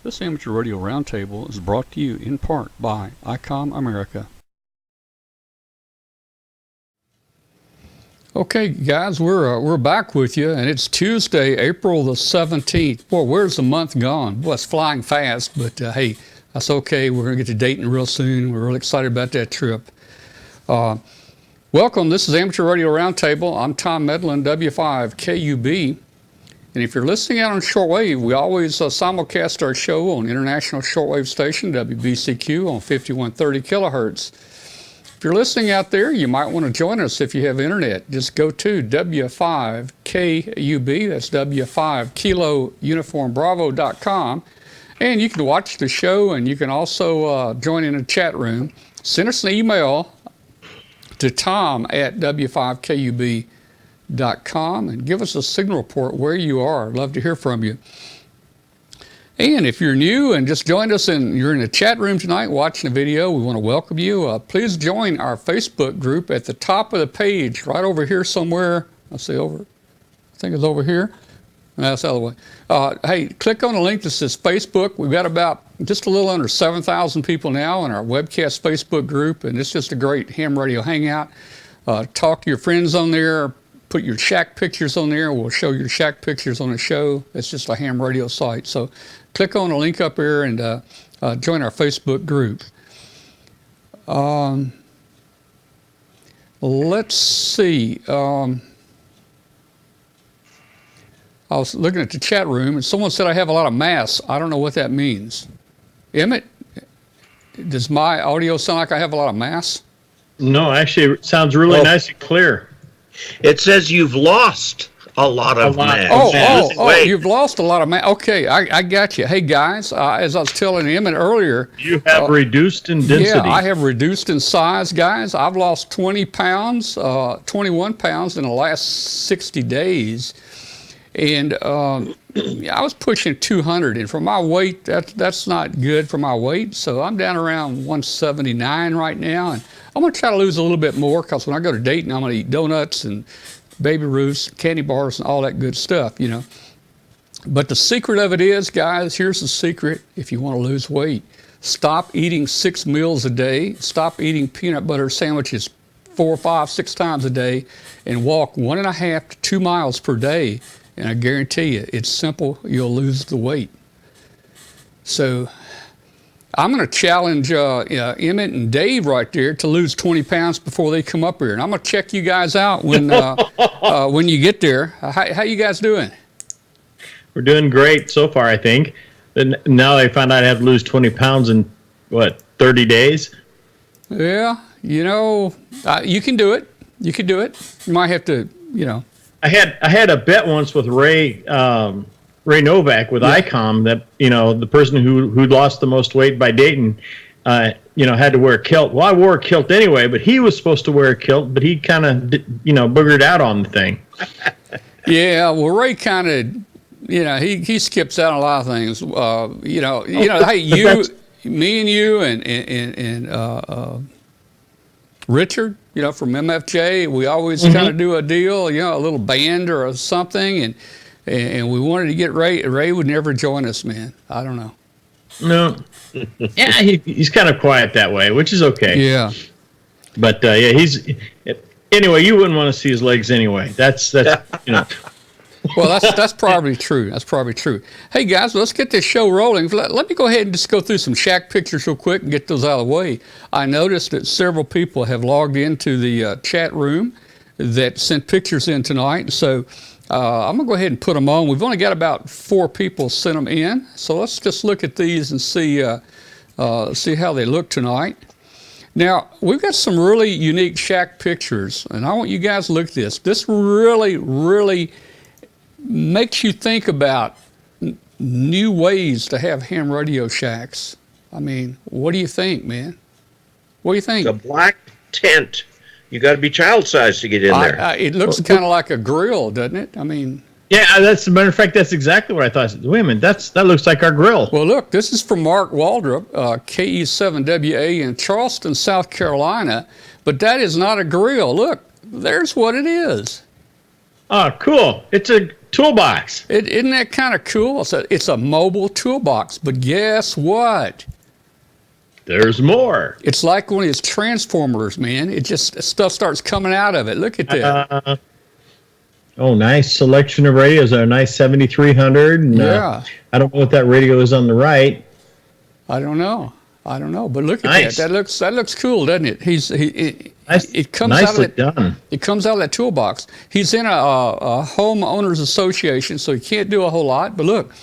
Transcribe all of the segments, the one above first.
This Amateur Radio Roundtable is brought to you in part by ICOM America. Okay, guys, we're back with you, and it's Tuesday, April the 17th. Boy, where's the month gone? Boy, it's flying fast, but hey, that's okay. We're going to get to Dayton real soon. We're really excited about that trip. Welcome. This is Amateur Radio Roundtable. I'm Tom Medlin, W5KUB. And if you're listening out on shortwave, we always simulcast our show on International Shortwave Station, WBCQ, on 5130 kilohertz. If you're listening out there, you might want to join us if you have internet. Just go to W5KUB, that's W5 Kilo Uniform Bravo.com, and you can watch the show, and you can also join in a chat room. Send us an email to tom@W5KUB.com and give us a signal report where you are. I'd love to hear from you. And if you're new and just joined us and you're in the chat room tonight watching the video, we want to welcome you. Please join our Facebook group at the top of the page, right over here somewhere. Let's see, I think it's over here. That's the other way. Hey, click on the link that says Facebook. We've got about just a little under 7,000 people now in our webcast Facebook group, and it's just a great ham radio hangout. Talk to your friends on there. Put your shack pictures on there. We'll show your shack pictures on the show. It's just a ham radio site. So click on the link up here and join our Facebook group. Let's see. I was looking at the chat room and someone said I have a lot of mass. I don't know what that means. Emmett, does my audio sound like I have a lot of mass? No, actually it sounds really nice and clear. It says you've lost a lot of mass. Oh, you've lost a lot of mass. Okay, I got you. Hey, guys, as I was telling Emmett earlier. You have reduced in density. Yeah, I have reduced in size, guys. I've lost 20 pounds, 21 pounds in the last 60 days. And I was pushing 200. And for my weight, that's not good for my weight. So I'm down around 179 right now. And I'm going to try to lose a little bit more because when I go to Dayton, I'm going to eat donuts and Baby Ruths, candy bars, and all that good stuff, you know. But the secret of it is, guys, here's the secret if you want to lose weight. Stop eating 6 meals a day. Stop eating peanut butter sandwiches 4, 5, 6 times a day and walk 1.5 to 2 miles per day. And I guarantee you, it's simple. You'll lose the weight. So I'm going to challenge Emmett and Dave right there to lose 20 pounds before they come up here. And I'm going to check you guys out when you get there. How you guys doing? We're doing great so far, I think. And now I found out I have to lose 20 pounds in, 30 days? Yeah, you know, you can do it. You can do it. You might have to, you know. I had a bet once with Ray Novak with ICOM that, you know, the person who lost the most weight by Dayton, you know, had to wear a kilt. Well, I wore a kilt anyway, but he was supposed to wear a kilt, but he kind of, you know, boogered out on the thing. Yeah, well, Ray kind of, you know, he skips out on a lot of things. You know, hey, me and you and Richard, you know, from MFJ, we always kind of do a deal, you know, a little band or something, and we wanted to get Ray. Ray would never join us, man. I don't know. No. Yeah, he's kind of quiet that way, which is okay. Yeah. But yeah, anyway, you wouldn't want to see his legs anyway. That's you know. Well, that's probably true. That's probably true. Hey, guys, let's get this show rolling. Let me go ahead and just go through some shack pictures real quick and get those out of the way. I noticed that several people have logged into the chat room that sent pictures in tonight. So I'm going to go ahead and put them on. We've only got about 4 people sent them in. So let's just look at these and see how they look tonight. Now, we've got some really unique shack pictures, and I want you guys to look at this. This really, really makes you think about new ways to have ham radio shacks. I mean, what do you think, man? What do you think? The black tent. You got to be child-sized to get in there. It looks kind of like a grill, doesn't it? I mean. Yeah, that's a matter of fact. That's exactly what I thought. Wait a minute, that looks like our grill. Well, look, this is from Mark Waldrop, KE7WA in Charleston, South Carolina. But that is not a grill. Look, there's what it is. Oh, cool! It's a toolbox. Isn't that kind of cool? It's a mobile toolbox, but guess what? There's more. It's like one of these transformers, man. It just, stuff starts coming out of it. Look at that. Oh, nice selection of radios. A nice 7300. And, Yeah. I don't know what that radio is on the right. I don't know, but look at Nice. that. That looks cool, doesn't it? It comes Nicely out of that, done. It comes out of that toolbox. He's in a homeowners association, so he can't do a whole lot. But look,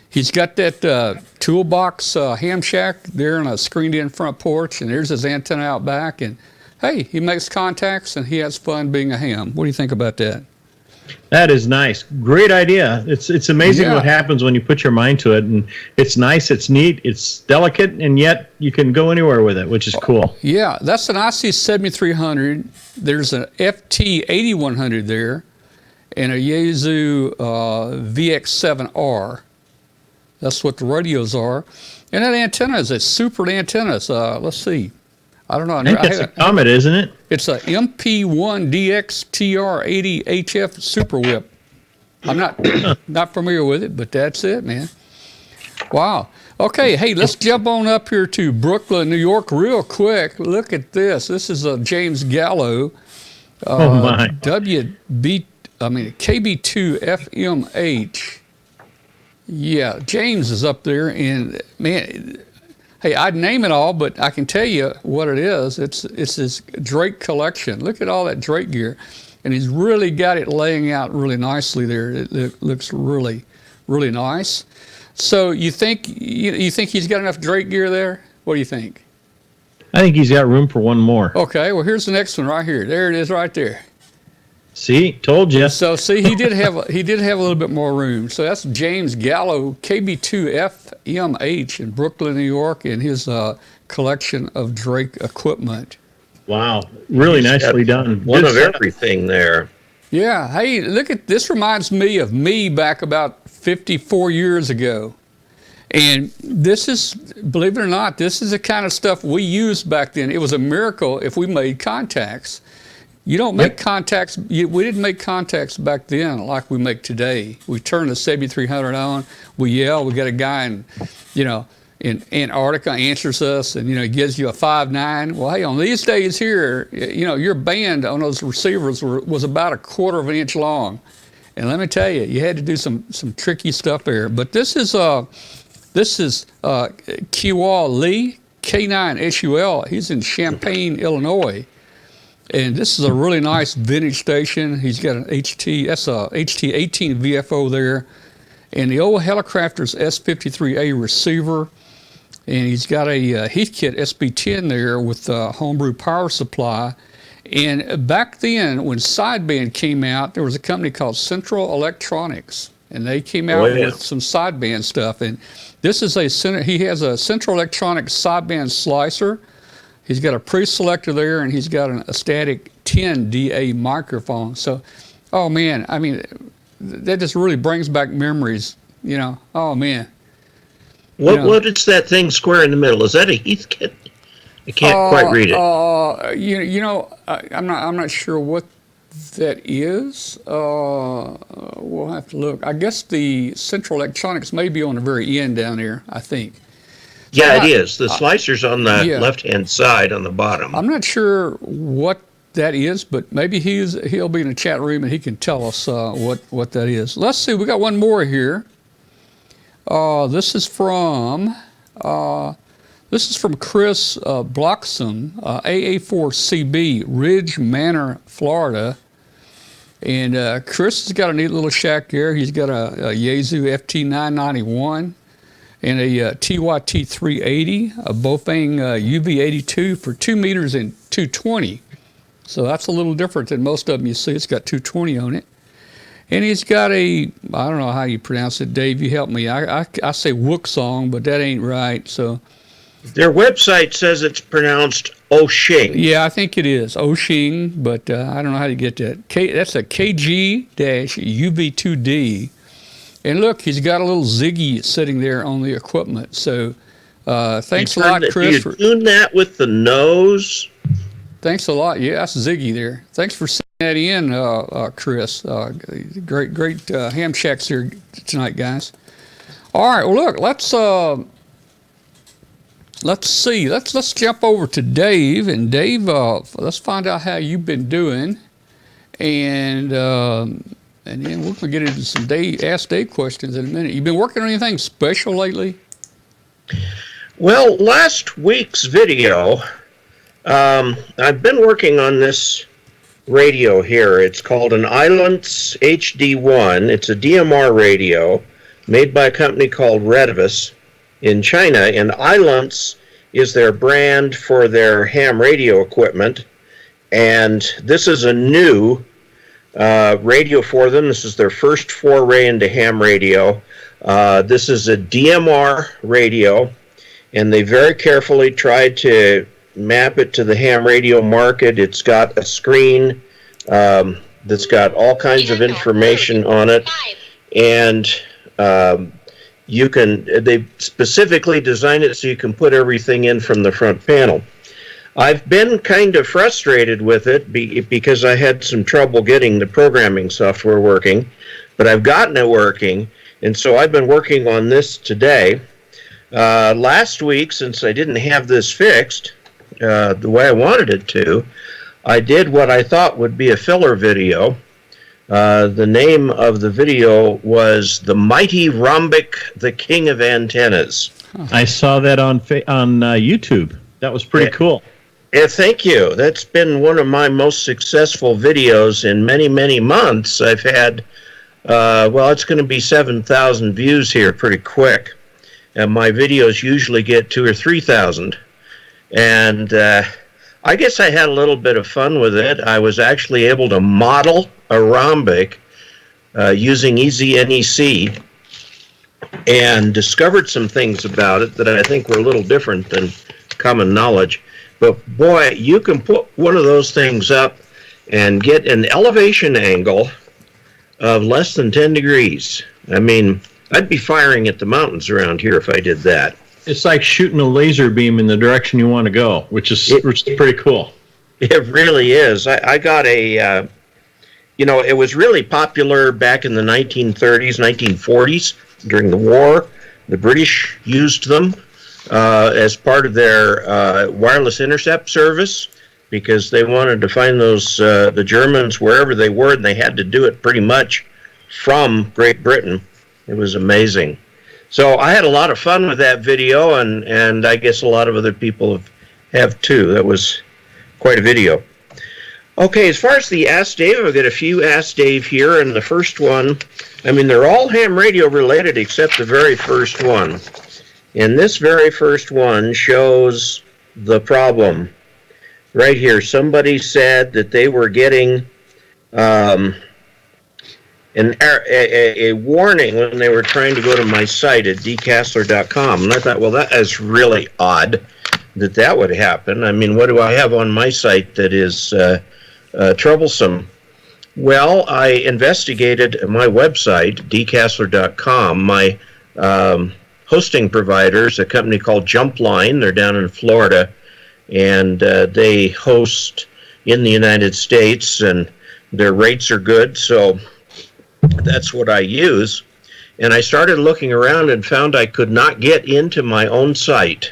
he's got that toolbox ham shack there on a screened-in front porch, and there's his antenna out back. And hey, he makes contacts and he has fun being a ham. What do you think about that? That is nice. Great idea. It's amazing Yeah. what happens when you put your mind to it, and it's nice, it's neat, it's delicate, and yet you can go anywhere with it, which is cool. Yeah, that's an IC 7300. There's an FT 8100 there, and a Yaesu VX7R. That's what the radios are. And that antenna is a super antenna. Let's see. I don't know. I think that's a Comet, isn't it? It's a MP1DX TR80 HF Super Whip. I'm not familiar with it, but that's it, man. Wow. Okay, hey, let's jump on up here to Brooklyn, New York, real quick. Look at this. This is a James Gallo. Oh my. KB2 FMH. Yeah, James is up there, and man, hey, I'd name it all, but I can tell you what it is. It's his Drake collection. Look at all that Drake gear, and he's really got it laying out really nicely there. It looks really, really nice. So you think he's got enough Drake gear there? What do you think? I think he's got room for one more. Okay, well here's the next one right here. There it is, right there. See, told you. So see, he did have a little bit more room. So that's James Gallo, KB2 FMH in Brooklyn, New York, and his collection of Drake equipment. Wow, really nicely done. One Good of setup. everything there. Yeah, hey, look at this. Reminds me of me back about 54 years ago. And this is, believe it or not, this is the kind of stuff we used back then. It was a miracle if we made contacts. You don't make contacts. We didn't make contacts back then like we make today. We turn the 7300 on. We yell. We got a guy in Antarctica answers us, and he gives you a 5.9. Well, hey, on these days here, your band on those receivers was about a quarter of an inch long, and let me tell you, you had to do some tricky stuff there. But this is Kiwa Lee K9 SUL. He's in Champaign, Illinois. And this is a really nice vintage station. He's got an that's a HT18 VFO there. And the old Helicrafters S53A receiver. And he's got a Heathkit SB10 there with a homebrew power supply. And back then, when sideband came out, there was a company called Central Electronics. And they came out with some sideband stuff. And this is he has a Central Electronics sideband slicer. He's got a pre-selector there, and he's got a static 10 DA microphone. So, oh man, I mean, that just really brings back memories, Oh man. What is that thing square in the middle? Is that a Heathkit? I can't quite read it. I'm not sure what that is. We'll have to look. I guess the Central Electronics may be on the very end down there, I think. Yeah, it is. The slicer's on the left-hand side on the bottom. I'm not sure what that is, but maybe he'll be in the chat room and he can tell us what that is. Let's see. We got one more here. This is from Chris Bloxham, AA4CB, Ridge Manor, Florida. And Chris has got a neat little shack there. He's got a Yaesu FT991. And a TYT 380, a Bofang UV82 for 2 meters and 220. So that's a little different than most of them you see. It's got 220 on it. And he's got I don't know how you pronounce it, Dave, you help me. I say Wook song, but that ain't right. So their website says it's pronounced Oshing. Yeah, I think it is Oshing, but I don't know how to get that. That's a KG-UV2D. And look, he's got a little Ziggy sitting there on the equipment. So thanks a lot, Chris. Do you tune that with the nose? Thanks a lot. Yeah, that's Ziggy there. Thanks for sending that in, Chris. Great ham shacks here tonight, guys. All right. Well, look, let's see. Let's jump over to Dave. And Dave, let's find out how you've been doing, and then we're gonna get into some Ask Dave questions in a minute. You've been working on anything special lately? Well, last week's video, I've been working on this radio here. It's called an Islands HD1. It's a DMR radio made by a company called Redivus in China, and Islands is their brand for their ham radio equipment. And this is a new radio for them. This is their first foray into ham radio. This is a DMR radio, and they very carefully tried to map it to the ham radio market. It's got a screen that's got all kinds of information on it, and they specifically designed it so you can put everything in from the front panel. I've been kind of frustrated with it because I had some trouble getting the programming software working, but I've gotten it working, and so I've been working on this today. Last week, since I didn't have this fixed the way I wanted it to, I did what I thought would be a filler video. The name of the video was The Mighty Rhombic, the King of Antennas. I saw that on YouTube. That was pretty cool. Yeah, thank you. That's been one of my most successful videos in many, many months. I've had, it's going to be 7,000 views here pretty quick. And my videos usually get 2,000 or 3,000. And I guess I had a little bit of fun with it. I was actually able to model a rhombic using EasyNEC and discovered some things about it that I think were a little different than common knowledge. But boy, you can put one of those things up and get an elevation angle of less than 10 degrees. I mean, I'd be firing at the mountains around here if I did that. It's like shooting a laser beam in the direction you want to go, which is pretty cool. It really is. I got a, it was really popular back in the 1930s, 1940s during the war. The British used them as part of their wireless intercept service because they wanted to find the Germans wherever they were, and they had to do it pretty much from Great Britain. It was amazing. So I had a lot of fun with that video, and I guess a lot of other people have too. That was quite a video. Okay, as far as the Ask Dave, I've got a few Ask Dave here, and the first one, they're all ham radio related except the very first one. And this very first one shows the problem. Right here, somebody said that they were getting a warning when they were trying to go to my site at dcastler.com. And I thought, well, that is really odd that would happen. What do I have on my site that is troublesome? Well, I investigated my website, dcastler.com. My hosting provider is a company called Jumpline. They're down in Florida, and they host in the United States, and their rates are good, so that's what I use. And I started looking around and found I could not get into my own site.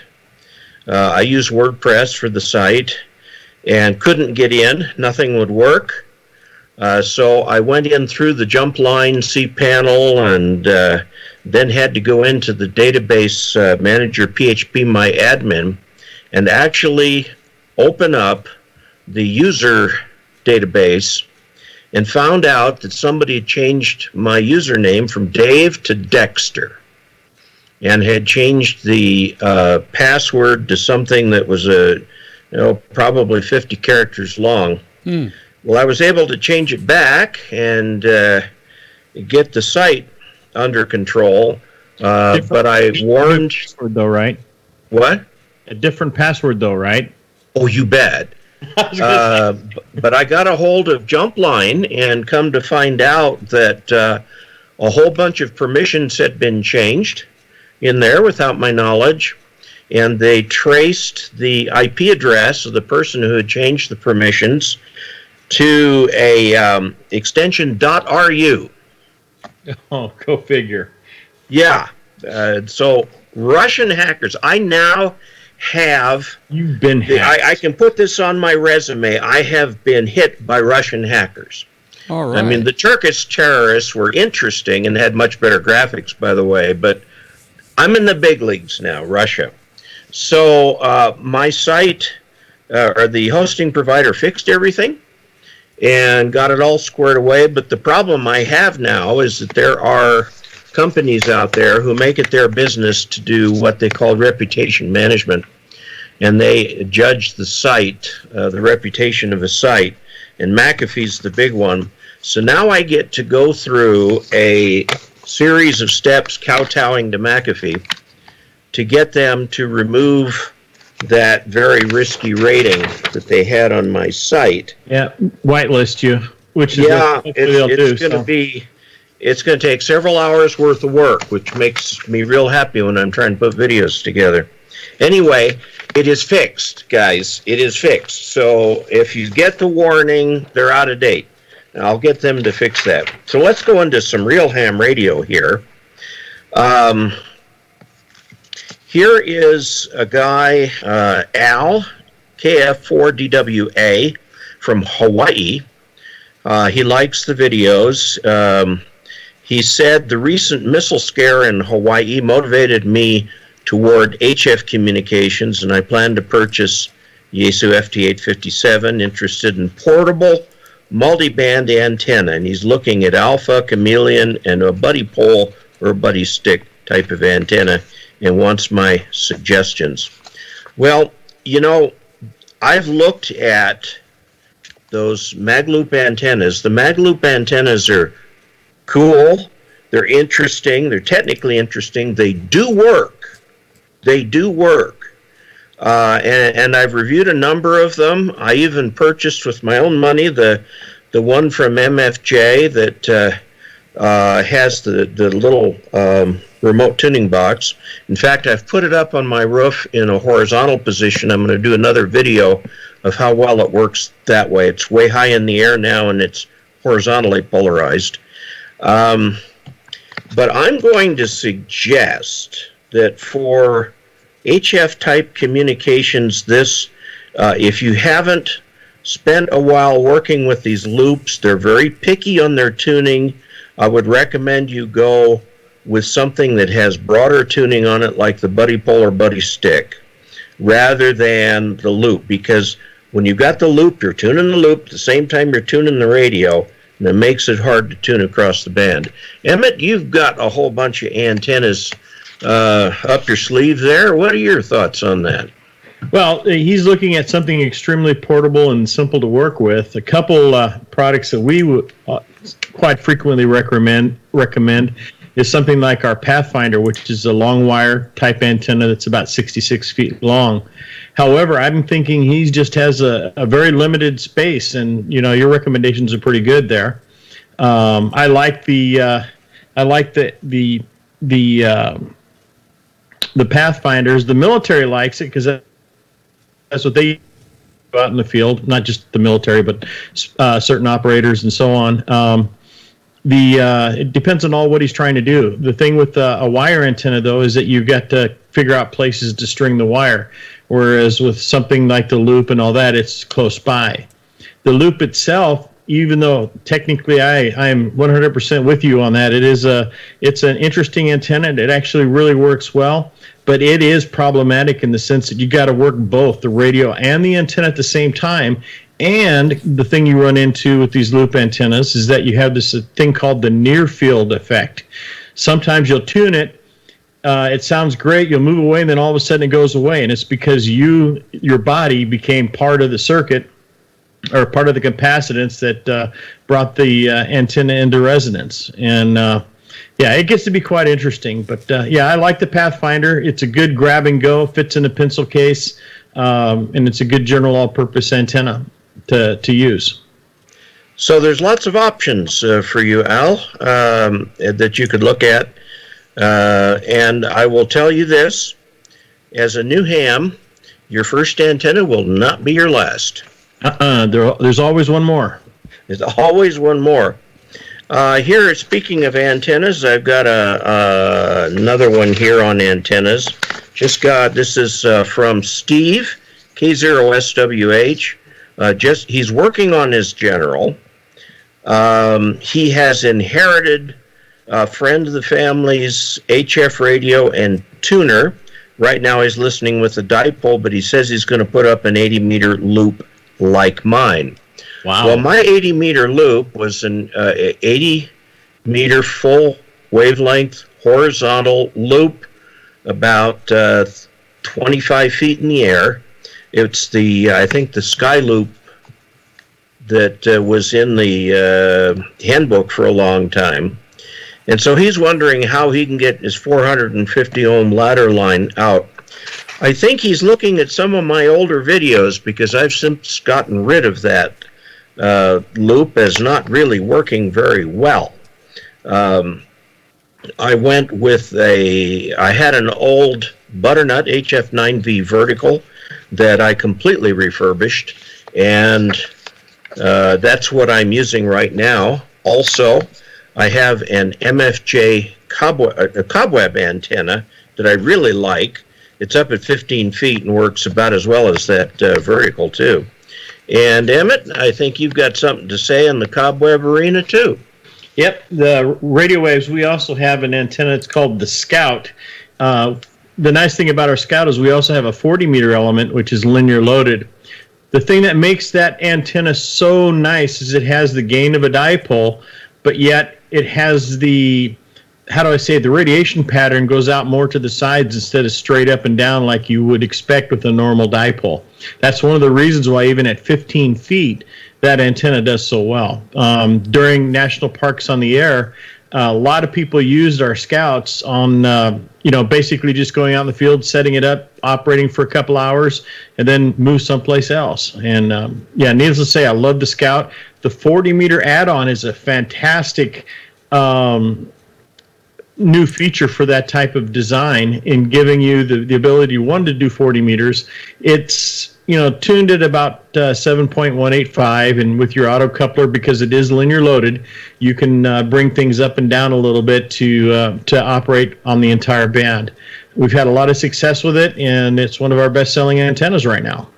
I use WordPress for the site and couldn't get in. Nothing would work. So I went in through the Jumpline cPanel and then had to go into the database manager PHP My Admin and actually open up the user database and found out that somebody had changed my username from Dave to Dexter and had changed the password to something that was probably 50 characters long. Well, I was able to change it back and get the site under control, but I warned... Password though, right? What? A different password though, right? Oh, you bet. But I got a hold of Jumpline and come to find out that a whole bunch of permissions had been changed in there without my knowledge. and they traced the IP address of the person who had changed the permissions to a extension .ru. Oh, go figure. Yeah. So Russian hackers. I now have. You've been hacked. I can put this on my resume. I have been hit by Russian hackers. All right. I mean, the Turkish terrorists were interesting and had much better graphics, by the way, but I'm in the big leagues now, Russia. So my site, or the hosting provider, fixed everything and got it all squared away. But the problem I have now is that there are companies out there who make it their business to do what they call reputation management. And they judge the site, the reputation of a site. And McAfee's the big one. So now I get to go through a series of steps kowtowing to McAfee to get them to remove that very risky rating that they had on my site. Yeah, whitelist you, which is what they'll do. It's going to take several hours worth of work, which makes me real happy when I'm trying to put videos together. Anyway, it is fixed, guys. It is fixed. So if you get the warning, they're out of date. I'll get them to fix that. So let's go into some real ham radio here. Here is a guy, Al, KF4DWA, from Hawaii. He likes the videos. He said, the recent missile scare in Hawaii motivated me toward HF communications, and I plan to purchase Yaesu FT857, interested in portable multi-band antenna, and he's looking at alpha, chameleon, and a buddy pole or a buddy stick type of antenna, and wants my suggestions. Well, you know, I've looked at those magloop antennas. The magloop antennas are cool, they're interesting, they're technically interesting, they do work. They do work. And I've reviewed a number of them. I even purchased with my own money the one from MFJ that has the little remote tuning box. In fact, I've put it up on my roof in a horizontal position. I'm going to do another video of how well it works that way. It's way high in the air now, and it's horizontally polarized. But I'm going to suggest that for HF-type communications, if you haven't spent a while working with these loops, they're very picky on their tuning. I would recommend you go with something that has broader tuning on it, like the buddy pole or buddy stick, rather than the loop, because when you've got the loop, you're tuning the loop at the same time you're tuning the radio, and it makes it hard to tune across the band. Emmett, you've got a whole bunch of antennas up your sleeve there. What are your thoughts on that? Well, he's looking at something extremely portable and simple to work with. A couple products that we would quite frequently recommend is something like our Pathfinder, which is a long wire type antenna that's about 66 feet long. However, I'm thinking he just has a very limited space, and you know, your recommendations are pretty good there. I like the Pathfinders. The military likes it because that's what they do out in the field, not just the military, but certain operators and so on. It depends on what he's trying to do. The thing with a wire antenna, though, is that you've got to figure out places to string the wire, whereas with something like the loop and all that, it's close by. The loop itself, even though technically I am 100% with you on that, it's an interesting antenna. It actually really works well, but it is problematic in the sense that you got to work both the radio and the antenna at the same time. And the thing you run into with these loop antennas is that you have this thing called the near field effect. Sometimes you'll tune it, it sounds great, you'll move away, and then all of a sudden it goes away. And it's because your body became part of the circuit, or part of the capacitance that brought the antenna into resonance. And yeah, it gets to be quite interesting. But yeah, I like the Pathfinder. It's a good grab and go, fits in a pencil case, and it's a good general all-purpose antenna to use. So there's lots of options for you, Al, that you could look at. And I will tell you this, as a new ham, your first antenna will not be your last. There's always one more. There's always one more. Here, speaking of antennas, I've got another one here on antennas. This is from Steve, K0SWH. He's working on his General. He has inherited a friend of the family's HF radio and tuner. Right now he's listening with a dipole, but he says he's going to put up an 80-meter loop like mine. Wow. Well, my 80-meter loop was an 80-meter full wavelength horizontal loop, about 25 feet in the air. It's I think the Sky Loop that was in the handbook for a long time. And so he's wondering how he can get his 450 ohm ladder line out. I think he's looking at some of my older videos, because I've since gotten rid of that loop as not really working very well. I went with I had an old Butternut HF9V vertical that I completely refurbished, and that's what I'm using right now. Also, I have an MFJ cobweb antenna that I really like. It's up at 15 feet and works about as well as that vertical too. And Emmett, I think you've got something to say in the cobweb arena too. Yep, the radio waves, we also have an antenna. It's called the Scout. The nice thing about our Scout is we also have a 40-meter element, which is linear loaded. The thing that makes that antenna so nice is it has the gain of a dipole, but yet it has the radiation pattern goes out more to the sides instead of straight up and down like you would expect with a normal dipole. That's one of the reasons why even at 15 feet, that antenna does so well. During National Parks on the Air, a lot of people used our Scouts on, basically just going out in the field, setting it up, operating for a couple hours, and then move someplace else. And needless to say, I love the Scout. The 40-meter add-on is a fantastic new feature for that type of design in giving you the ability, one, to do 40 meters. It's tuned at about 7.185, and with your auto coupler, because it is linear loaded, you can bring things up and down a little bit to operate on the entire band. We've had a lot of success with it, and it's one of our best-selling antennas right now.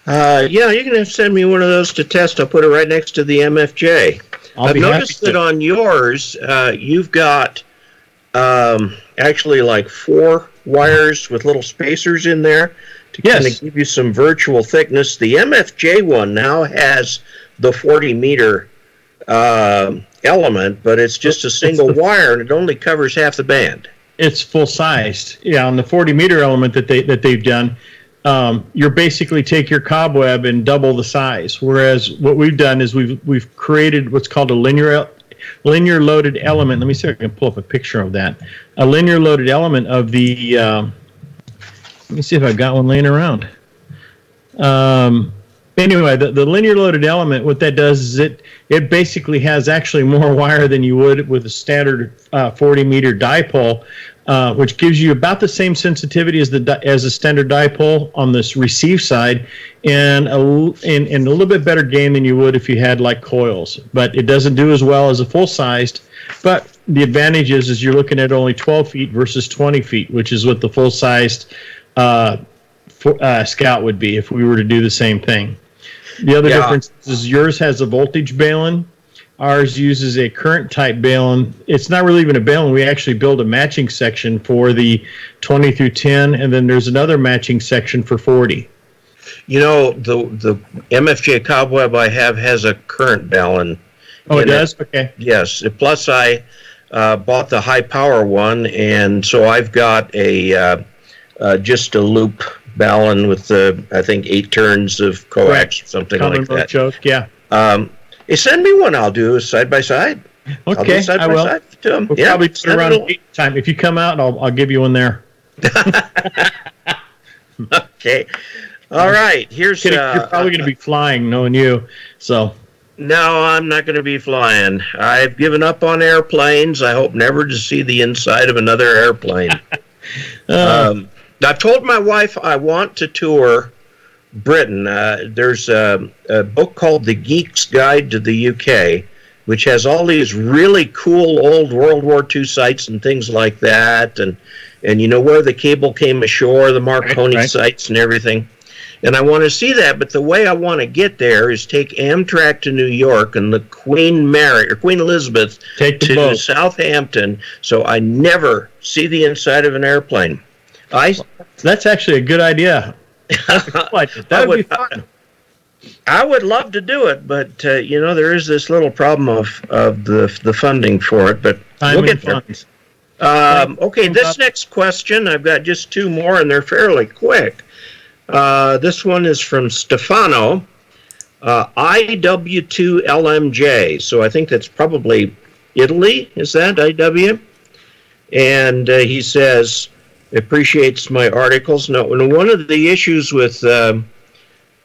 You can send me one of those to test. I'll put it right next to the MFJ. I've noticed that on yours, you've got actually like 4 wires with little spacers in there to kind of give you some virtual thickness. The MFJ one now has the 40-meter element, but it's just a single wire, and it only covers half the band. It's full-sized. Yeah, on the 40-meter element that they've done, you're basically take your cobweb and double the size. Whereas what we've done is we've created what's called a linear loaded element. Let me see if I can pull up a picture of that. A linear loaded element of the. Let me see if I've got one laying around. Anyway, the linear loaded element, what that does is it basically has actually more wire than you would with a standard 40-meter dipole. Which gives you about the same sensitivity as a standard dipole on this receive side, and a little bit better gain than you would if you had like coils. But it doesn't do as well as a full-sized. But the advantage is you're looking at only 12 feet versus 20 feet, which is what the full-sized Scout would be if we were to do the same thing. The other difference is yours has a voltage balun. Ours uses a current type balun. It's not really even a balun. We actually build a matching section for the 20 through 10, and then there's another matching section for 40. The MFJ cobweb I have has a current balun. Oh, it does? Okay. Yes. Plus, I bought the high power one, and so I've got just a loop balun with I think 8 turns of coax or something like that. Choke, yeah. Hey, send me one. I'll do side by side. Okay, I will. Side to them. We'll probably put it around time. If you come out, I'll give you one there. Okay. All right. Here's. You're probably going to be flying, knowing you. So. No, I'm not going to be flying. I've given up on airplanes. I hope never to see the inside of another airplane. I've told my wife I want to tour Britain. There's a book called The Geek's Guide to the UK, which has all these really cool old World War II sites and things like that, and you know where the cable came ashore, the Marconi sites and everything. And I want to see that, but the way I want to get there is take Amtrak to New York and the Queen Elizabeth to Southampton, so I never see the inside of an airplane. That's actually a good idea. That would be fun. I would love to do it, but you know, there is this little problem of the funding for it, but we'll get there. Okay, this next question, I've got just two more, and they're fairly quick. This one is from Stefano, IW2LMJ. So I think that's probably Italy. Is that IW? And he says, appreciates my articles. No, and one of the issues with,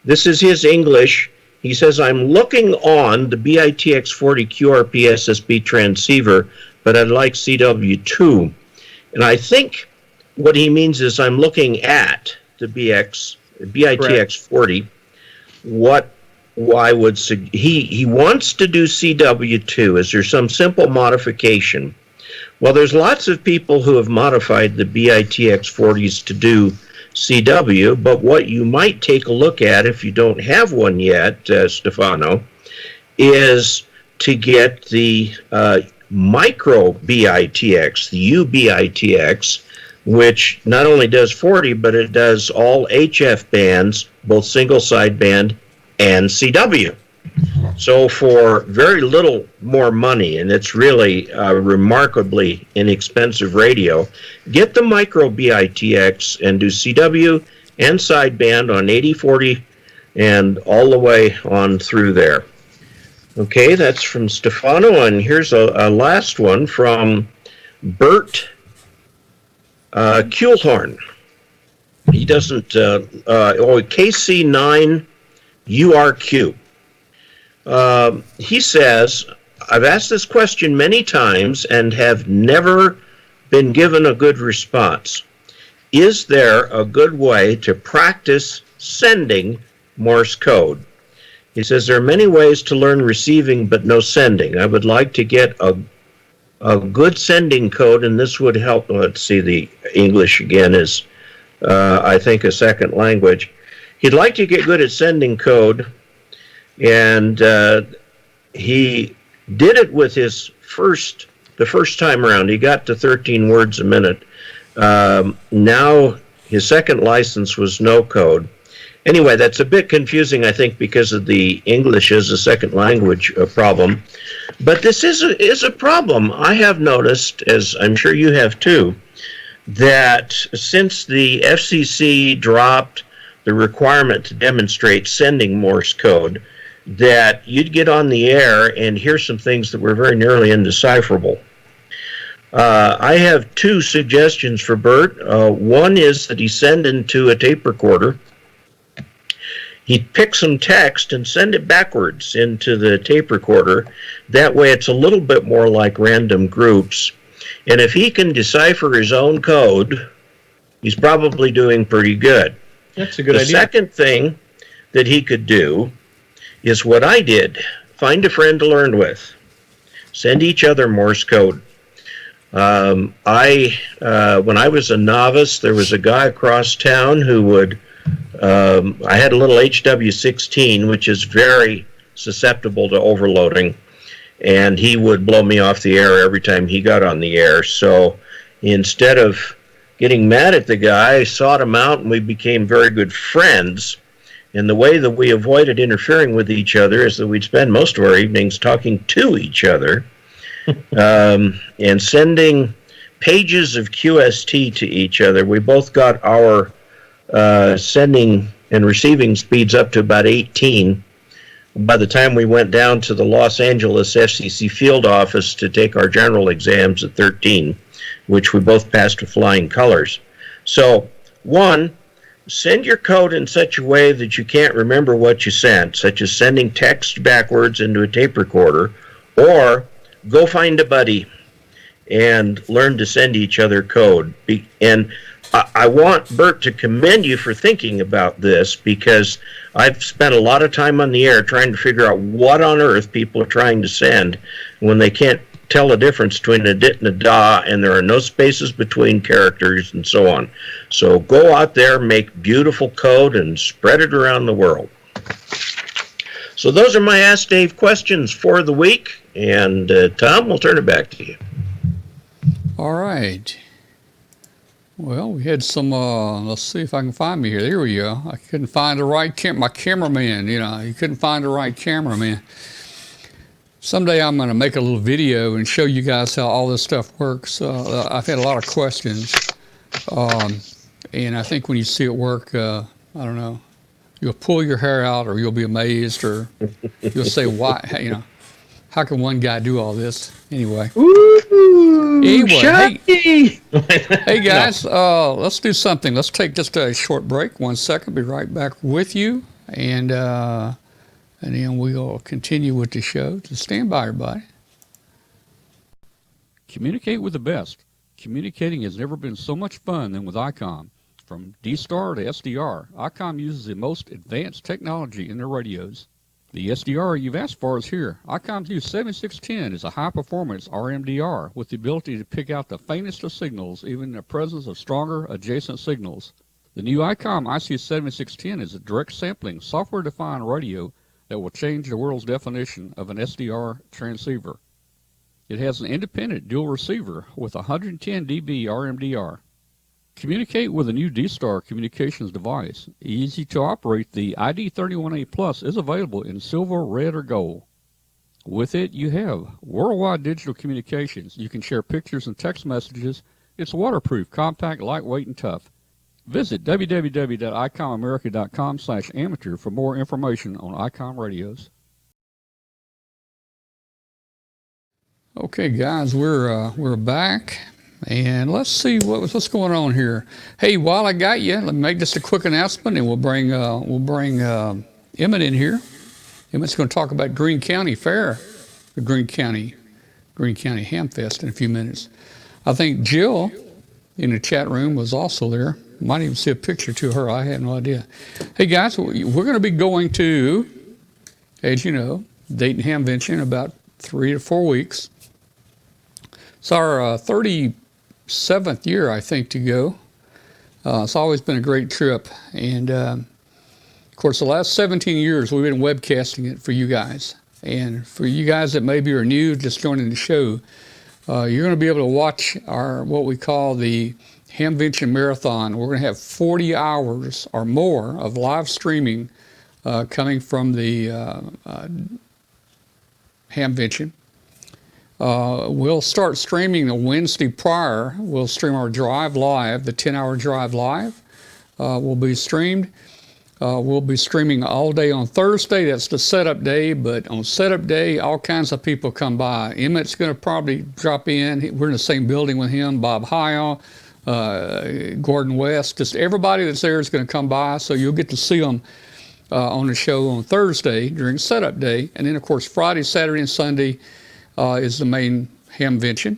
this is his English. He says, I'm looking on the BITX40 QRP SSB transceiver, but I'd like CW2. And I think what he means is I'm looking at the BITX40. He wants to do CW2. Is there some simple modification? Well, there's lots of people who have modified the BITX40s to do CW, but what you might take a look at if you don't have one yet, Stefano, is to get the micro BITX, the UBITX, which not only does 40, but it does all HF bands, both single sideband and CW. So for very little more money, and it's really a remarkably inexpensive radio, get the micro BITX and do CW and sideband on 8040 and all the way on through there. Okay, that's from Stefano, and here's a last one from Bert Kuhlhorn. He doesn't, KC9 URQ. He says, I've asked this question many times and have never been given a good response. Is there a good way to practice sending Morse code? He says, there are many ways to learn receiving, but no sending. I would like to get a good sending code, and this would help. Let's see, the English again is, I think, a second language. He'd like to get good at sending code, and he did it with the first time around. He got to 13 words a minute. Now his second license was no code. Anyway, that's a bit confusing, I think, because of the English as a second language problem. But this is a problem. I have noticed, as I'm sure you have too, that since the FCC dropped the requirement to demonstrate sending Morse code, that you'd get on the air and hear some things that were very nearly indecipherable. I have two suggestions for Bert. One is that he send into a tape recorder. He'd pick some text and send it backwards into the tape recorder. That way it's a little bit more like random groups. And if he can decipher his own code, he's probably doing pretty good. That's a good idea. The second thing that he could do is what I did. Find a friend to learn with. Send each other Morse code. When I was a novice, there was a guy across town who would, I had a little HW16, which is very susceptible to overloading, and he would blow me off the air every time he got on the air. So instead of getting mad at the guy, I sought him out, and we became very good friends. And the way that we avoided interfering with each other is that we'd spend most of our evenings talking to each other and sending pages of QST to each other. We both got our sending and receiving speeds up to about 18 by the time we went down to the Los Angeles FCC field office to take our general exams at 13, which we both passed with flying colors. So, one, send your code in such a way that you can't remember what you sent, such as sending text backwards into a tape recorder, or go find a buddy and learn to send each other code. And I want Bert to commend you for thinking about this, because I've spent a lot of time on the air trying to figure out what on earth people are trying to send when they can't tell the difference between a dit and a da, and there are no spaces between characters and so on. So go out there, make beautiful code, and spread it around the world. So those are my Ask Dave questions for the week, and Tom, we'll turn it back to you. All right. Well, we had some, let's see if I can find me here. There we go. I couldn't find the right my cameraman, he couldn't find the right cameraman. Someday I'm going to make a little video and show you guys how all this stuff works. I've had a lot of questions, and I think when you see it work, I don't know, you'll pull your hair out, or you'll be amazed, or you'll say, why, how can one guy do all this? Anyway. Ooh, anyway, hey guys, let's do something. Let's take just a short break. 1 second. Be right back with you, and then we'll continue with the show. Just stand by, everybody. Communicate with the best. Communicating has never been so much fun than with ICOM. From D-Star to SDR, ICOM uses the most advanced technology in their radios. The SDR you've asked for is here. ICOM's new 7610 is a high-performance RMDR with the ability to pick out the faintest of signals, even in the presence of stronger adjacent signals. The new ICOM IC7610 is a direct sampling, software-defined radio that will change the world's definition of an SDR transceiver. It has an independent dual receiver with 110 dB RMDR. Communicate with a new D-Star communications device. Easy to operate, the ID31A Plus is available in silver, red, or gold. With it, you have worldwide digital communications. You can share pictures and text messages. It's waterproof, compact, lightweight, and tough. Visit www.icomamerica.com/amateur for more information on ICOM radios. Okay, guys, we're back. And let's see what's going on here. Hey, while I got you, let me make just a quick announcement, and we'll bring Emmett in here. Emmett's going to talk about Greene County Fair, the Greene County Hamfest in a few minutes. I think Jill in the chat room was also there. Might even see a picture to her. I had no idea. Hey guys, we're going to be going to, as you know, Dayton Hamvention in about 3 to 4 weeks. It's our 37th year, I think, to go. It's always been a great trip. And, of course, the last 17 years, we've been webcasting it for you guys. And for you guys that maybe are new, just joining the show, you're going to be able to watch our what we call the Hamvention Marathon. We're going to have 40 hours or more of live streaming coming from the Hamvention. We'll start streaming the Wednesday prior. We'll stream our drive live, the 10-hour drive live. Will be streamed. We'll be streaming all day on Thursday. That's the setup day. But on setup day, all kinds of people come by. Emmett's going to probably drop in. We're in the same building with him. Bob Hyle, Gordon West. Just everybody that's there is going to come by. So you'll get to see them on the show on Thursday during setup day. And then, of course, Friday, Saturday, and Sunday is the main Hamvention.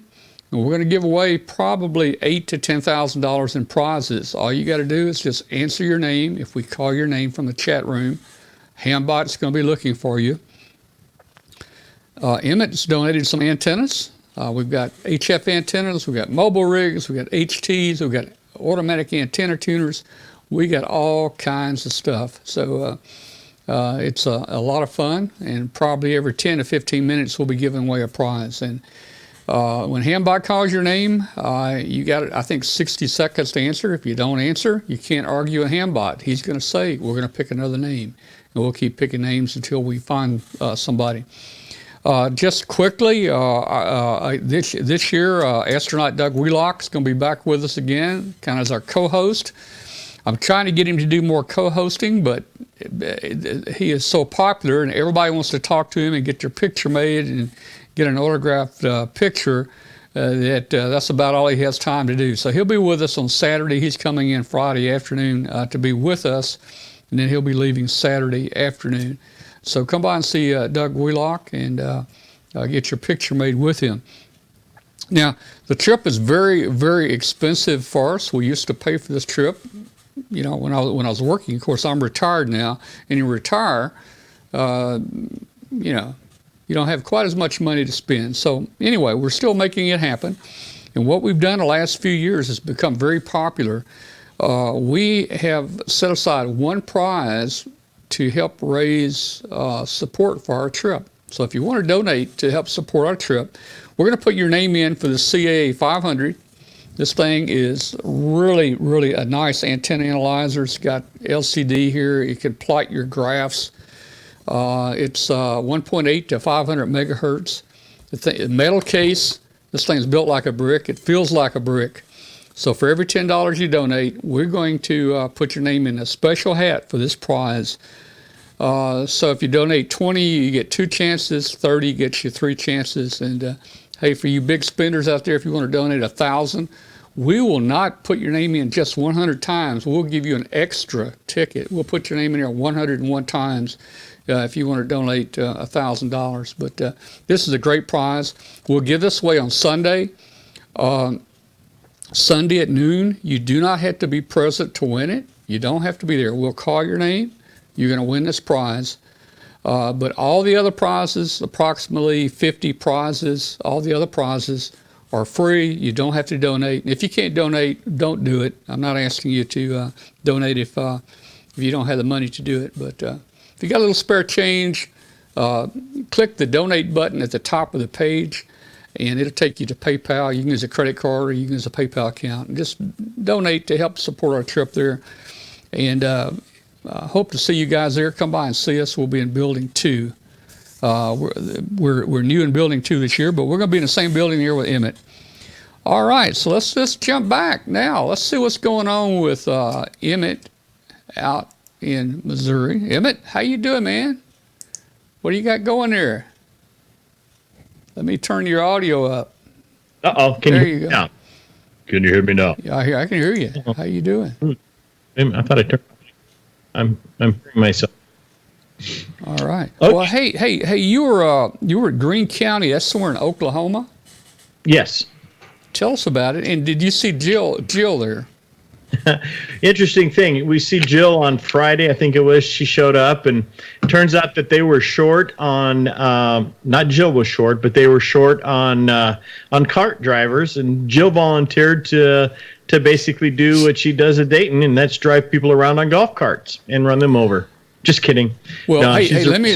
And we're going to give away probably $8,000 to $10,000 in prizes. All you got to do is just answer your name. If we call your name from the chat room, Hambot's going to be looking for you. Emmett's donated some antennas. We've got HF antennas, we've got mobile rigs, we've got HTs, we've got automatic antenna tuners. We got all kinds of stuff. So it's a lot of fun, and probably every 10 to 15 minutes we'll be giving away a prize. And when Hambot calls your name, you got, I think, 60 seconds to answer. If you don't answer, you can't argue with Hambot. He's going to say, we're going to pick another name. And we'll keep picking names until we find somebody. Just quickly, this year, astronaut Doug Wheelock is going to be back with us again, kind of as our co-host. I'm trying to get him to do more co-hosting, but he is so popular, and everybody wants to talk to him and get their picture made and get an autographed picture, that's about all he has time to do. So he'll be with us on Saturday. He's coming in Friday afternoon to be with us, and then he'll be leaving Saturday afternoon. So come by and see Doug Wheelock and get your picture made with him. Now, the trip is very, very expensive for us. We used to pay for this trip, when I was working. Of course, I'm retired now, and you retire, you don't have quite as much money to spend. So anyway, we're still making it happen. And what we've done the last few years has become very popular. We have set aside one prize to help raise support for our trip. So if you want to donate to help support our trip, we're going to put your name in for the CAA 500. This thing is really, really a nice antenna analyzer. It's got LCD here. You can plot your graphs. It's 1.8 to 500 megahertz. Metal case. This thing's built like a brick. It feels like a brick. So for every $10 you donate, we're going to put your name in a special hat for this prize. So if you donate 20, you get 2 chances. 30 gets you 3 chances. And hey, for you big spenders out there, if you want to donate 1,000, we will not put your name in just 100 times. We'll give you an extra ticket. We'll put your name in here 101 times if you want to donate $1,000. But this is a great prize. We'll give this away on Sunday. Sunday at noon. You do not have to be present to win it. You don't have to be there. We'll call your name. You're going to win this prize. But all the other prizes, approximately 50 prizes, all the other prizes are free. You don't have to donate. If you can't donate, don't do it. I'm not asking you to donate if you don't have the money to do it. But if you got a little spare change, click the donate button at the top of the page, and it'll take you to PayPal. You can use a credit card or you can use a PayPal account. And just donate to help support our trip there. And hope to see you guys there. Come by and see us. We'll be in Building 2. We're new in Building 2 this year, but we're going to be in the same building here with Emmett. All right, so let's just jump back now. Let's see what's going on with Emmett out in Missouri. Emmett, how you doing, man? What do you got going there? Let me turn your audio up. Uh-oh. There you go. Now? Can you hear me now? Yeah, I can hear you. How you doing? I thought I turned. I'm hearing myself. All right. Okay. Well, hey, you were at Greene County. That's somewhere in Oklahoma. Yes. Tell us about it. And did you see Jill there? Interesting thing. We see Jill on Friday, I think it was. She showed up, and it turns out that they were short on. Not Jill was short, but they were short on cart drivers, and Jill volunteered to basically do what she does at Dayton, and that's drive people around on golf carts and run them over. Just kidding. Well, no, hey, let me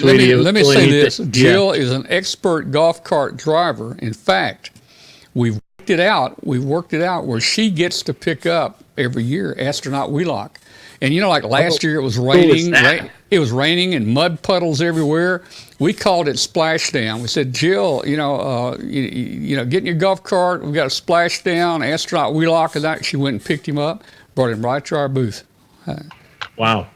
say this. Jill is an expert golf cart driver. In fact, we've worked it out where she gets to pick up every year Astronaut Wheelock. And like last year it was raining. It was raining and mud puddles everywhere. We called it splashdown. We said, Jill, get in your golf cart. We've got a splashdown, Astronaut Wheelock, and that. She went and picked him up, brought him right to our booth. Wow.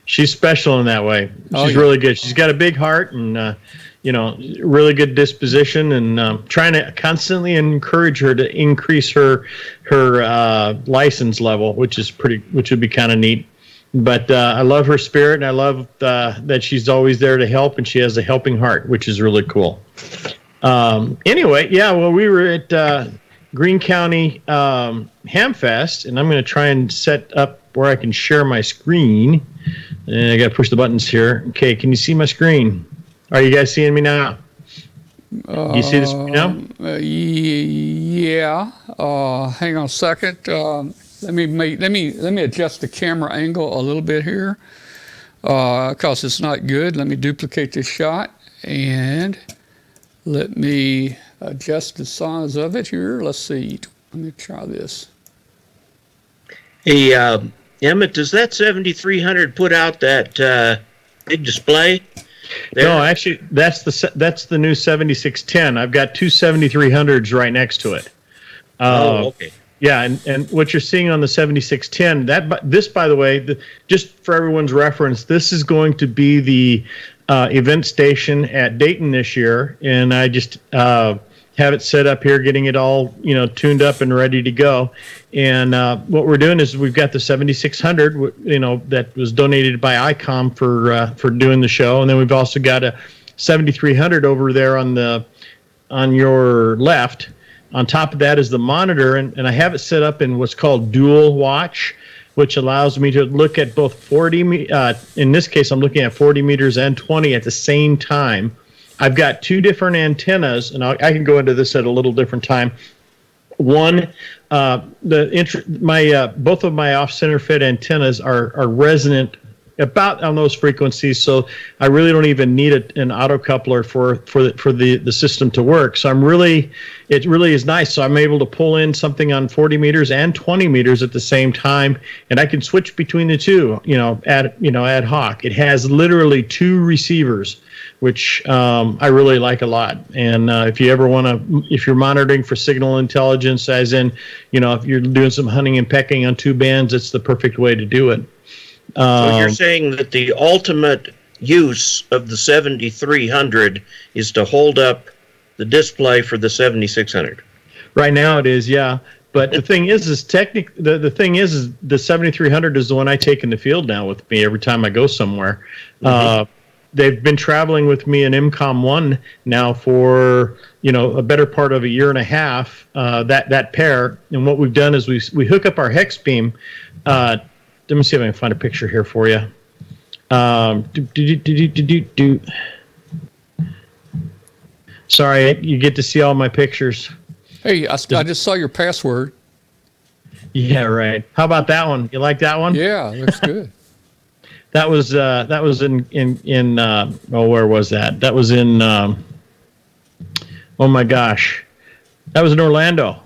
She's special in that way. She's really good. She's got a big heart and, really good disposition, and trying to constantly encourage her to increase her license level, which would be kind of neat. But I love her spirit, and I love that she's always there to help, and she has a helping heart, which is really cool. Anyway, yeah, well, we were at Greene County Hamfest, and I'm going to try and set up where I can share my screen. And I got to push the buttons here. Okay, can you see my screen? Are you guys seeing me now? You see the screen now? Yeah. Hang on a second. Let me adjust the camera angle a little bit here, because it's not good. Let me duplicate this shot, and let me adjust the size of it here. Let's see. Let me try this. Hey, Emmett, does that 7300 put out that big display? There? No, actually, that's the new 7610. I've got two 7300s right next to it. Okay. Yeah, and what you're seeing on the 7610, this, by the way, just for everyone's reference, this is going to be the event station at Dayton this year, and I just have it set up here, getting it all tuned up and ready to go. And what we're doing is we've got the 7600, that was donated by ICOM for doing the show, and then we've also got a 7300 over there on your left. On top of that is the monitor, and I have it set up in what's called dual watch, which allows me to look at both 40, in this case, I'm looking at 40 meters and 20 at the same time. I've got two different antennas, and I can go into this at a little different time. One, both of my off-center fed antennas are resonant about on those frequencies, so I really don't even need an autocoupler for the system to work. So it really is nice. So I'm able to pull in something on 40 meters and 20 meters at the same time, and I can switch between the two, ad hoc. It has literally two receivers, which I really like a lot. And if you ever if you're monitoring for signal intelligence, as in, if you're doing some hunting and pecking on two bands, it's the perfect way to do it. So you're saying that the ultimate use of the 7300 is to hold up the display for the 7600. Right now it is, yeah. But the thing is the thing is the 7300 is the one I take in the field now with me every time I go somewhere. Mm-hmm. They've been traveling with me in MCOM 1 now for a better part of a year and a half. That pair, and what we've done is we hook up our hex beam. Let me see if I can find a picture here for you. Sorry, you get to see all my pictures. Hey, I just saw your password. Yeah, right. How about that one? You like that one? Yeah, looks good. That was in where was that? That was in oh my gosh, that was in Orlando.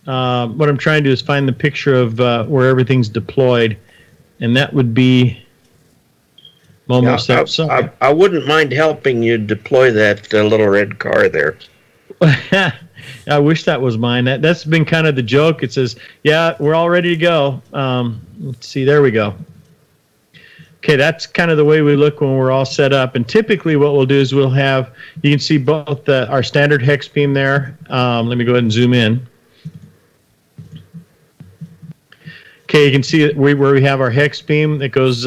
What I'm trying to do is find the picture of where everything's deployed, and that would be almost outside. I wouldn't mind helping you deploy that little red car there. I wish that was mine. That's been kind of the joke. It says, yeah, we're all ready to go. Let's see, there we go. Okay, that's kind of the way we look when we're all set up. And typically what we'll do is you can see both our standard hex beam there. Let me go ahead and zoom in. Okay, you can see where we have our hex beam that goes,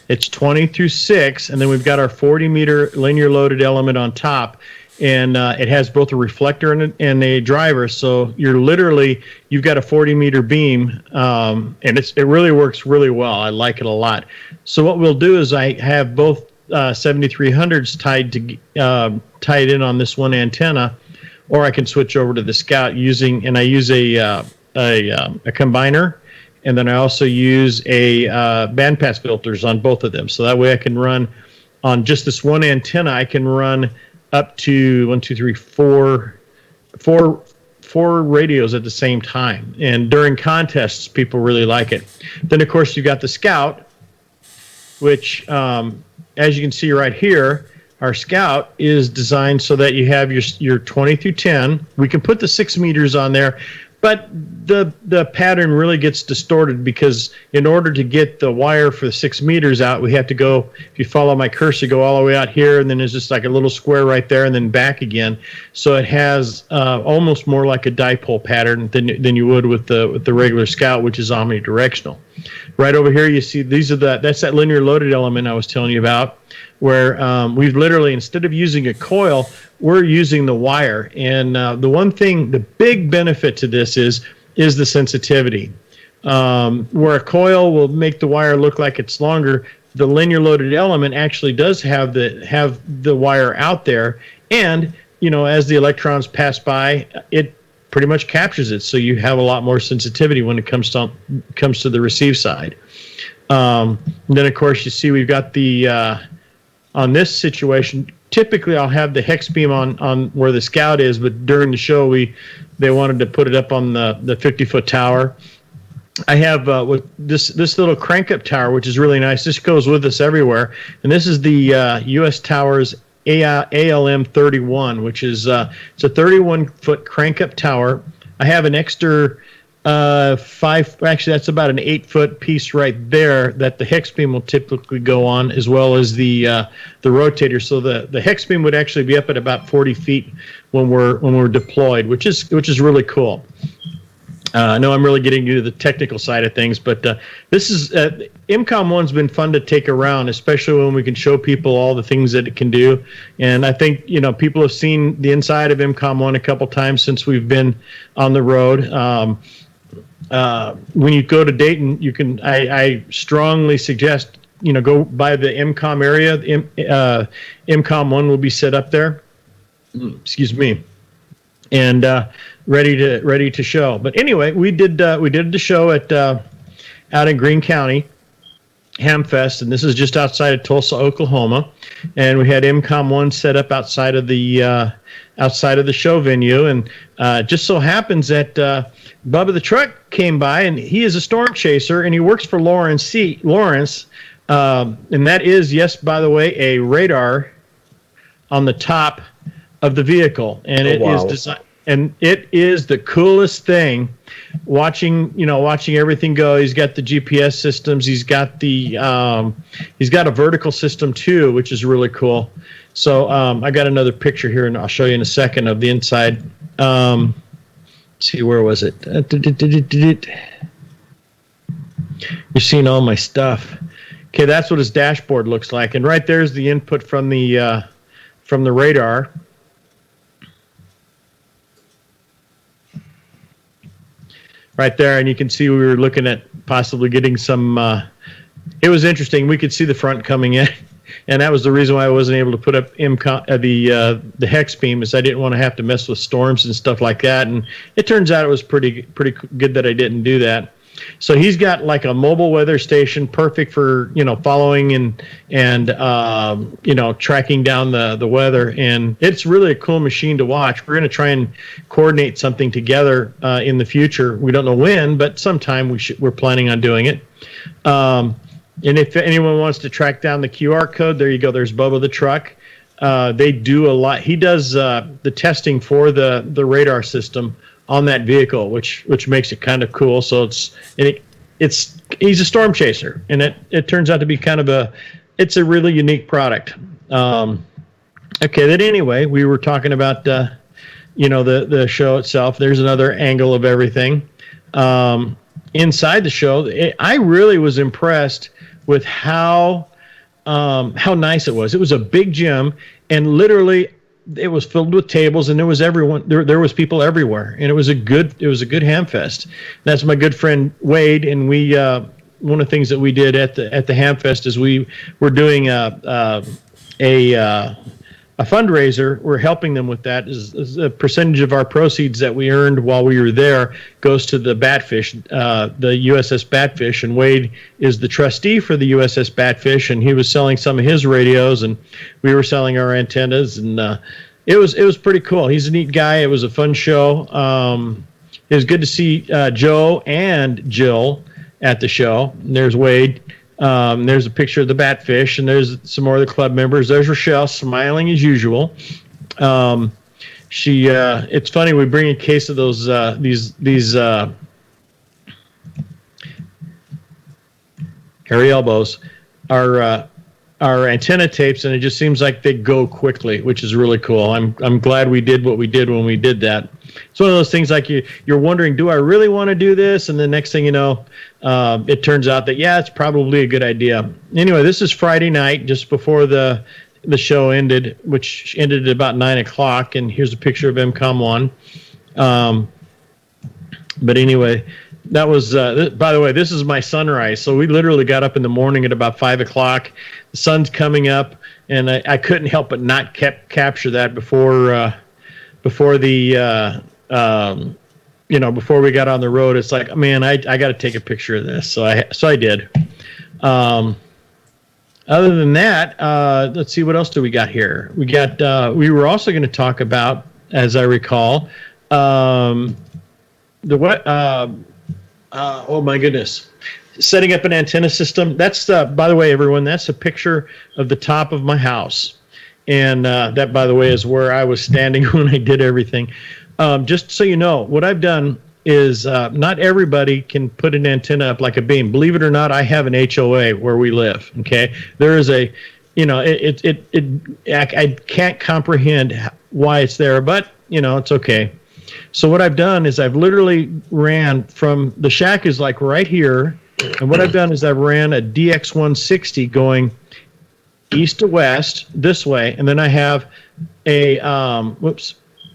it's 20 through 6, and then we've got our 40-meter linear loaded element on top, and it has both a reflector and a driver, so you've got a 40-meter beam, and it really works really well. I like it a lot. So what we'll do is I have both 7300s tied in on this one antenna, or I can switch over to the Scout I use a combiner. And then I also use a bandpass filters on both of them. So that way I can run on just this one antenna. I can run up to 4 radios at the same time. And during contests, people really like it. Then, of course, you got the Scout, which, as you can see right here, our Scout is designed so that you have your 20 through 10. We can put the 6 meters on there. But the pattern really gets distorted because in order to get the wire for the 6 meters out, we have to go, if you follow my cursor, go all the way out here, and then there's just like a little square right there and then back again. So it has almost more like a dipole pattern than you would with the regular Scout, which is omnidirectional. Right over here, you see that's that linear loaded element I was telling you about, where we've literally, instead of using a coil, we're using the wire. And the big benefit to this is the sensitivity. Where a coil will make the wire look like it's longer, the linear loaded element actually does have the wire out there, and as the electrons pass by, it pretty much captures it. So you have a lot more sensitivity when it comes to the receive side. Then of course you see we've got the on this situation, typically I'll have the hex beam on where the Scout is, but during the show they wanted to put it up on the 50-foot tower. I have with this little crank-up tower, which is really nice. This goes with us everywhere, and this is the U.S. Towers ALM 31, which is it's a 31-foot crank-up tower. I have an extra that's about an 8-foot piece right there that the hex beam will typically go on, as well as the rotator. So the hex beam would actually be up at about 40 feet when we're deployed, which is really cool. I know I'm really getting into the technical side of things, but this is IMCOM 1's been fun to take around, especially when we can show people all the things that it can do. And I think, people have seen the inside of IMCOM 1 a couple times since we've been on the road. When you go to Dayton, you can. I strongly suggest go by the IMCOM area. IMCOM 1 will be set up there. Excuse me, and ready to show. But anyway, we did the show at out in Greene County Hamfest, and this is just outside of Tulsa, Oklahoma. And we had IMCOM 1 set up outside of the show venue, and just so happens that Bubba the Truck came by, and he is a storm chaser, and he works for Lawrence, and that is, yes, by the way, a radar on the top of the vehicle, and it is designed. And it is the coolest thing, watching everything go. He's got the GPS systems. He's got a vertical system too, which is really cool. So I got another picture here, and I'll show you in a second of the inside. Let's see, where was it? You're seeing all my stuff. Okay, that's what his dashboard looks like, and right there's the input from the radar. Right there, and you can see we were looking at possibly getting some. It was interesting. We could see the front coming in, and that was the reason why I wasn't able to put up the hex beam, is I didn't want to have to mess with storms and stuff like that. And it turns out it was pretty good that I didn't do that. So he's got like a mobile weather station, perfect for following and tracking down the weather, and it's really a cool machine to watch. We're going to try and coordinate something together in the future. We don't know when, but sometime we're planning on doing it. And if anyone wants to track down the QR code, there you go. There's Bubba the Truck. They do a lot. He does the testing for the radar system on that vehicle, which makes it kind of cool. So he's a storm chaser, and it turns out to be it's a really unique product. Okay, then anyway, we were talking about the show itself. There's another angle of everything. Inside the show, I really was impressed with how nice it was. It was a big gym, and literally it was filled with tables, and there was everyone. There was people everywhere, and it was a good Hamfest. That's my good friend Wade, and we one of the things that we did at the Hamfest is we were doing a fundraiser. We're helping them with that. Is a percentage of our proceeds that we earned while we were there goes to the Batfish, the USS Batfish, and Wade is the trustee for the USS Batfish, and he was selling some of his radios, and we were selling our antennas, and it was pretty cool. He's a neat guy. It was a fun show. It was good to see Joe and Jill at the show. And there's Wade. There's a picture of the Batfish, and there's some more of the club members. There's Rochelle, smiling as usual. It's funny, we bring a case of those these hairy elbows, our antenna tapes, and it just seems like they go quickly, which is really cool. I'm glad we did what we did when we did that. It's one of those things like you're wondering, do I really want to do this? And the next thing you know, it turns out that, yeah, it's probably a good idea. Anyway, this is Friday night, just before the show ended, which ended at about 9 o'clock. And here's a picture of IMCOM 1. But anyway, that was, by the way, this is my sunrise. So we literally got up in the morning at about 5 o'clock. The sun's coming up, and I couldn't help but not capture that before before we got on the road. It's like, man, I got to take a picture of this. So I did. Other than that, let's see, what else do we got here? We were also going to talk about, as I recall, oh my goodness, setting up an antenna system. That's by the way, everyone, that's a picture of the top of my house. And that, by the way, is where I was standing when I did everything. Just so you know, what I've done is not everybody can put an antenna up like a beam. Believe it or not, I have an HOA where we live. Okay, there is a, I can't comprehend why it's there, but it's okay. So what I've done is I've literally ran from the shack is like right here. And what I've done is I've ran a DX160 going east to west this way. And then I have a,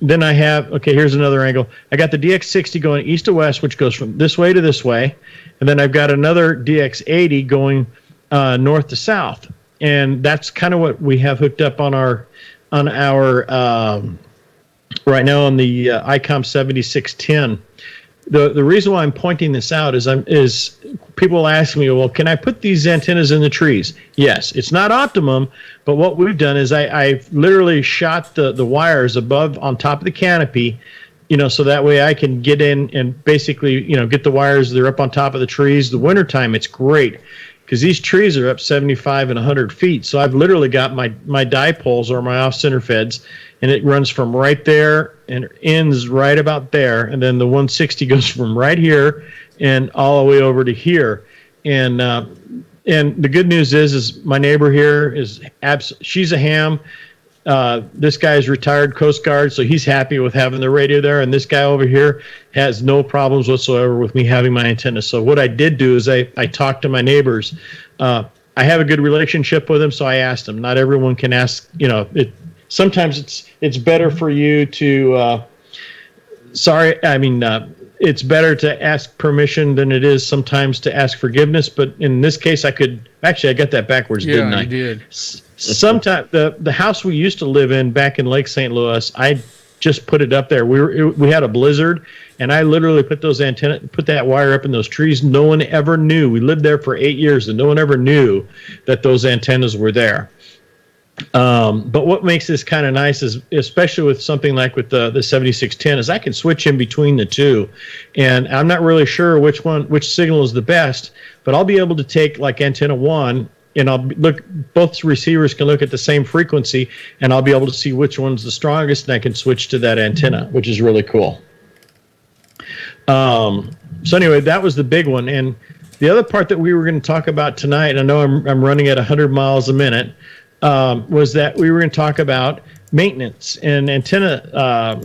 Then I have, okay, here's another angle. I got the DX60 going east to west, which goes from this way to this way. And then I've got another DX80 going north to south. And that's kind of what we have hooked up on our right now on the ICOM 7610. The reason why I'm pointing this out is people ask me, well, can I put these antennas in the trees? Yes, it's not optimum, but what we've done is I've literally shot the wires above on top of the canopy, so that way I can get in and basically, get the wires. They're up on top of the trees. The wintertime, it's great because these trees are up 75 and 100 feet. So I've literally got my dipoles or my off-center feds, and it runs from right there and ends right about there. And then the 160 goes from right here and all the way over to here. And the good news is my neighbor here she's a ham. This guy is retired Coast Guard, so he's happy with having the radio there. And this guy over here has no problems whatsoever with me having my antenna. So what I did do is I talked to my neighbors. I have a good relationship with them, so I asked them. Not everyone can ask, sometimes it's better for you to it's better to ask permission than it is sometimes to ask forgiveness. But in this case, I got that backwards, didn't I? Yeah, you did. Sometimes the house we used to live in back in Lake St. Louis, I just put it up there. We had a blizzard, and I literally put that wire up in those trees. No one ever knew. We lived there for 8 years, and no one ever knew that those antennas were there. But what makes this kind of nice is, especially with something like with the 7610, is I can switch in between the two, and I'm not really sure which signal is the best, but I'll be able to take like antenna 1, and both receivers can look at the same frequency, and I'll be able to see which one's the strongest, and I can switch to that antenna, which is really cool. So anyway, that was the big one. And the other part that we were going to talk about tonight, and I know I'm running at 100 miles a minute, was that we were going to talk about maintenance and antenna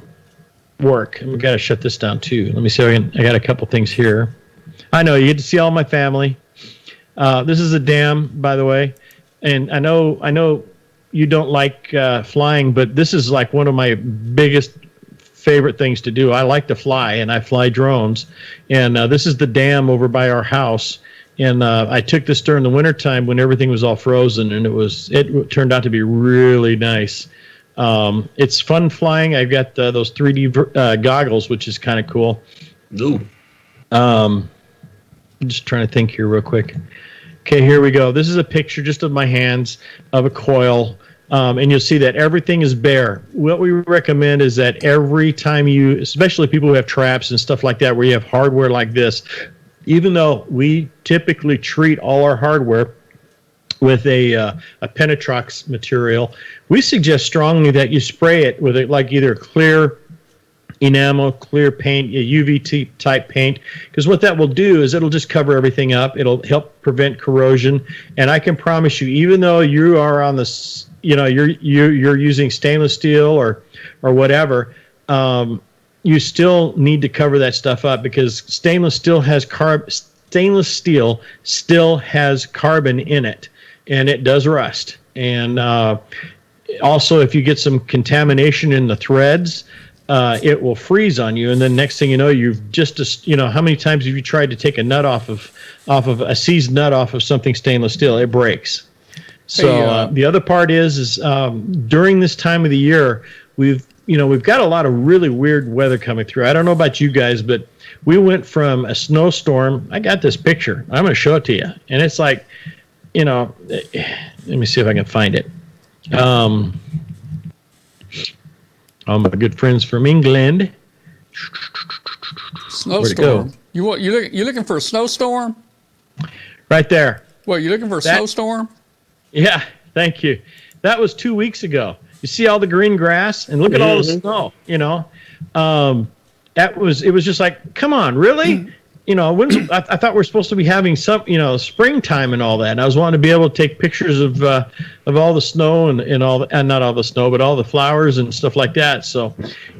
work. And we got to shut this down too. Let me see if I got a couple things here. I know you get to see all my family. This is a dam, by the way, and I know you don't like flying, but this is like one of my biggest favorite things to do. I like to fly, and I fly drones, and this is the dam over by our house. And I took this during the wintertime when everything was all frozen, and it turned out to be really nice. It's fun flying. I've got those 3D goggles, which is kind of cool. Ooh. I'm just trying to think here real quick. Okay, here we go. This is a picture just of my hands of a coil, and you'll see that everything is bare. What we recommend is that every time especially people who have traps and stuff like that, where you have hardware like this, even though we typically treat all our hardware with a Penetrox material, we suggest strongly that you spray it with like either clear enamel, clear paint, a UV type paint, because what that will do is it'll just cover everything up. It'll help prevent corrosion, and I can promise you, even though you are on this, you're using stainless steel or whatever, you still need to cover that stuff up, because stainless steel still has carbon in it, and it does rust. And also, if you get some contamination in the threads, it will freeze on you, and then next thing you know, you've just how many times have you tried to take a nut off of a seized nut off of something stainless steel? It breaks. So the other part is during this time of the year, we've got a lot of really weird weather coming through. I don't know about you guys, but we went from a snowstorm. I got this picture. I'm going to show it to you, and it's like, let me see if I can find it. All my good friends from England. Snowstorm. You looking for a snowstorm? Right there. What, you looking for a snowstorm? Yeah, thank you. That was 2 weeks ago. You see all the green grass, and look at all the snow. It was just like, come on, really? I thought we're supposed to be having some, springtime and all that. And I was wanting to be able to take pictures of all the snow and all, and not all the snow, but all the flowers and stuff like that. So,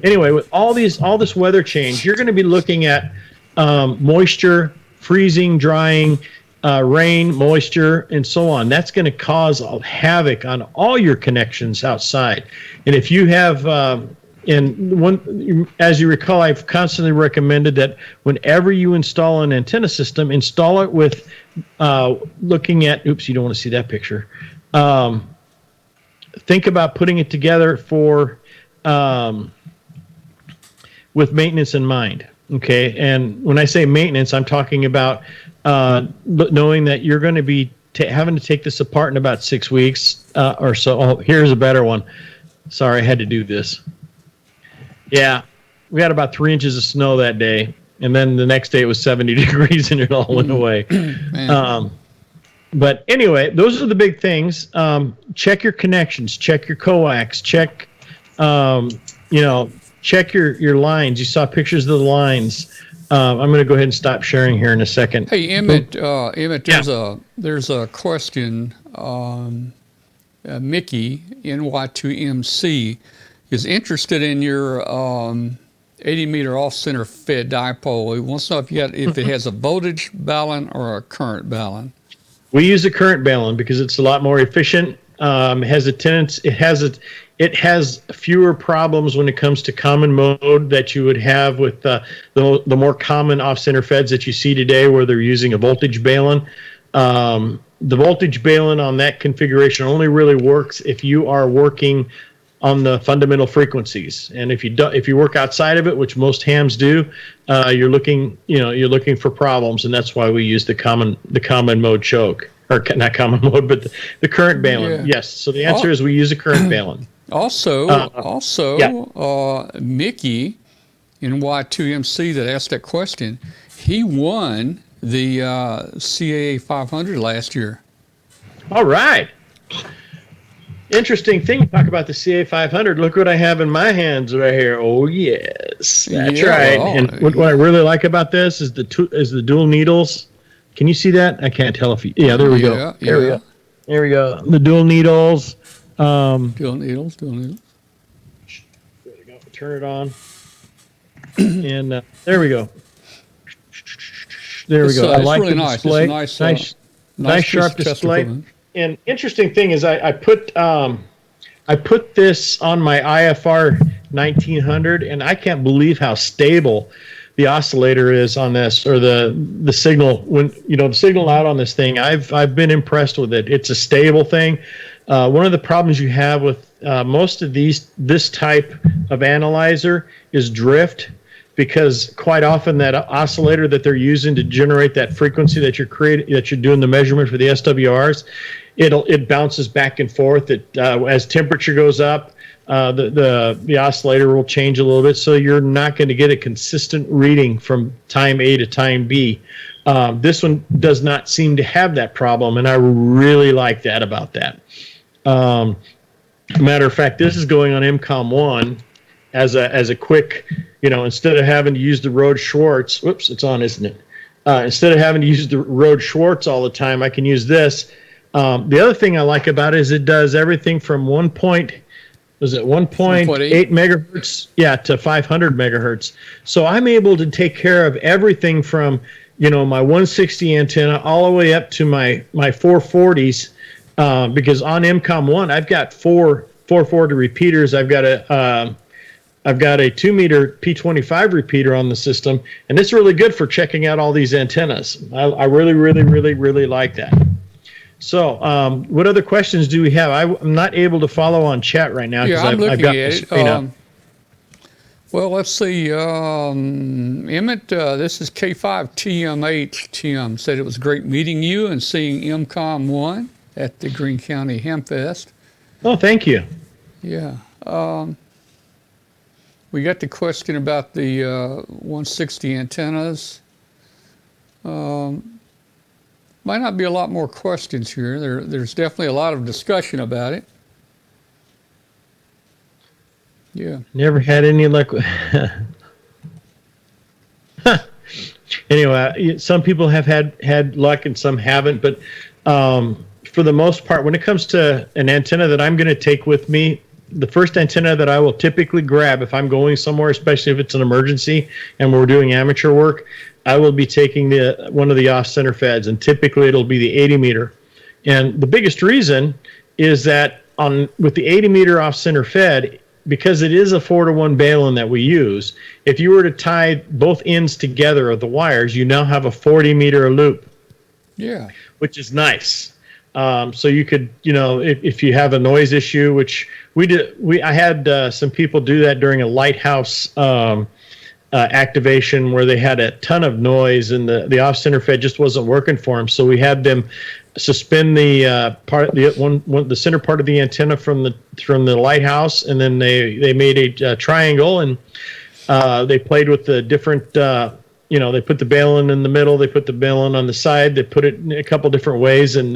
anyway, with all this weather change, you're going to be looking at moisture, freezing, drying, rain, moisture, and so on. That's going to cause havoc on all your connections outside. And if you have as you recall, I've constantly recommended that whenever you install an antenna system, install it with looking at, oops, you don't want to see that picture. Think about putting it together with maintenance in mind. Okay. And when I say maintenance, I'm talking about knowing that you're going to be having to take this apart in about 6 weeks or so. Oh, here's a better one. Sorry, I had to do this. Yeah, we had about 3 inches of snow that day, and then the next day it was 70 degrees and it all went away. But anyway, those are the big things. Check your connections, check your coax, check check your lines. You saw pictures of the lines. I'm going to go ahead and stop sharing here in a second. Hey, Emmett, there's a question. Mickey, NY2MC, is interested in your 80-meter off-center fed dipole. He wants to know if it has a voltage balun or a current balun. We use a current balun because it's a lot more efficient. It has fewer problems when it comes to common mode that you would have with the more common off-center feds that you see today, where they're using a voltage balun. The voltage balun on that configuration only really works if you are working on the fundamental frequencies, and if you work outside of it, which most hams do, you're looking for problems, and that's why we use the common mode choke, or not common mode, but the current balun. Yeah. Yes, so the answer is we use a current balun. Also, Mickey in Y2MC that asked that question, he won the CAA 500 last year. All right. Interesting thing to talk about the CA 500. Look what I have in my hands right here. Oh yes, that's right. And what I really like about this is the dual needles. Can you see that? I can't tell if you. Yeah, there we go. There we go. There we go. The dual needles. Dual needles. There we go. Turn it on. And there we go. There we go. I like really the display. Nice sharp display. And interesting thing is I put this on my IFR 1900, and I can't believe how stable the oscillator is on this, or the signal. When the signal out on this thing, I've been impressed with it. It's a stable thing. One of the problems you have with most of this type of analyzer is drift, because quite often that oscillator that they're using to generate that frequency that you're doing the measurement for the SWRs, it bounces back and forth. As temperature goes up, the oscillator will change a little bit, so you're not going to get a consistent reading from time A to time B. This one does not seem to have that problem, and I really like that about that. Matter of fact, this is going on MCOM 1 as a quick, instead of having to use the Rhodes Schwartz. Whoops, it's on, isn't it? Instead of having to use the Rhodes Schwartz all the time, I can use this. The other thing I like about it is it does everything from 1.8 megahertz, to 500 megahertz. So I'm able to take care of everything from, my 160 antenna all the way up to my 440s, because on MCOM 1 I've got four 440 repeaters. I've got a 2-meter P25 repeater on the system, and it's really good for checking out all these antennas. I really, really, really, really like that. So, what other questions do we have? I'm not able to follow on chat right now because I've got the screen up. Well, let's see. Emmett, this is K5TMH. Tim said it was great meeting you and seeing MCOM 1 at the Greene County Hamfest. Oh, thank you. Yeah. We got the question about the 160 antennas. Might not be a lot more questions here. There's definitely a lot of discussion about it. Yeah. Never had any luck. anyway, some people have had luck and some haven't, but for the most part, when it comes to an antenna that I'm going to take with me, the first antenna that I will typically grab if I'm going somewhere, especially if it's an emergency and we're doing amateur work, I will be taking one of the off-center feds, and typically it'll be the 80 meter. And the biggest reason is that with the 80 meter off-center fed, because it is a 4-to-1 balun that we use, if you were to tie both ends together of the wires, you now have a 40 meter loop. Yeah. Which is nice. So you could, if you have a noise issue, which I had some people do that during a lighthouse activation where they had a ton of noise and the off-center fed just wasn't working for them. So we had them suspend the the center part of the antenna from the lighthouse, and then they made a triangle, and they played with the different they put the balun in the middle, they put the balun on the side, they put it in a couple different ways, and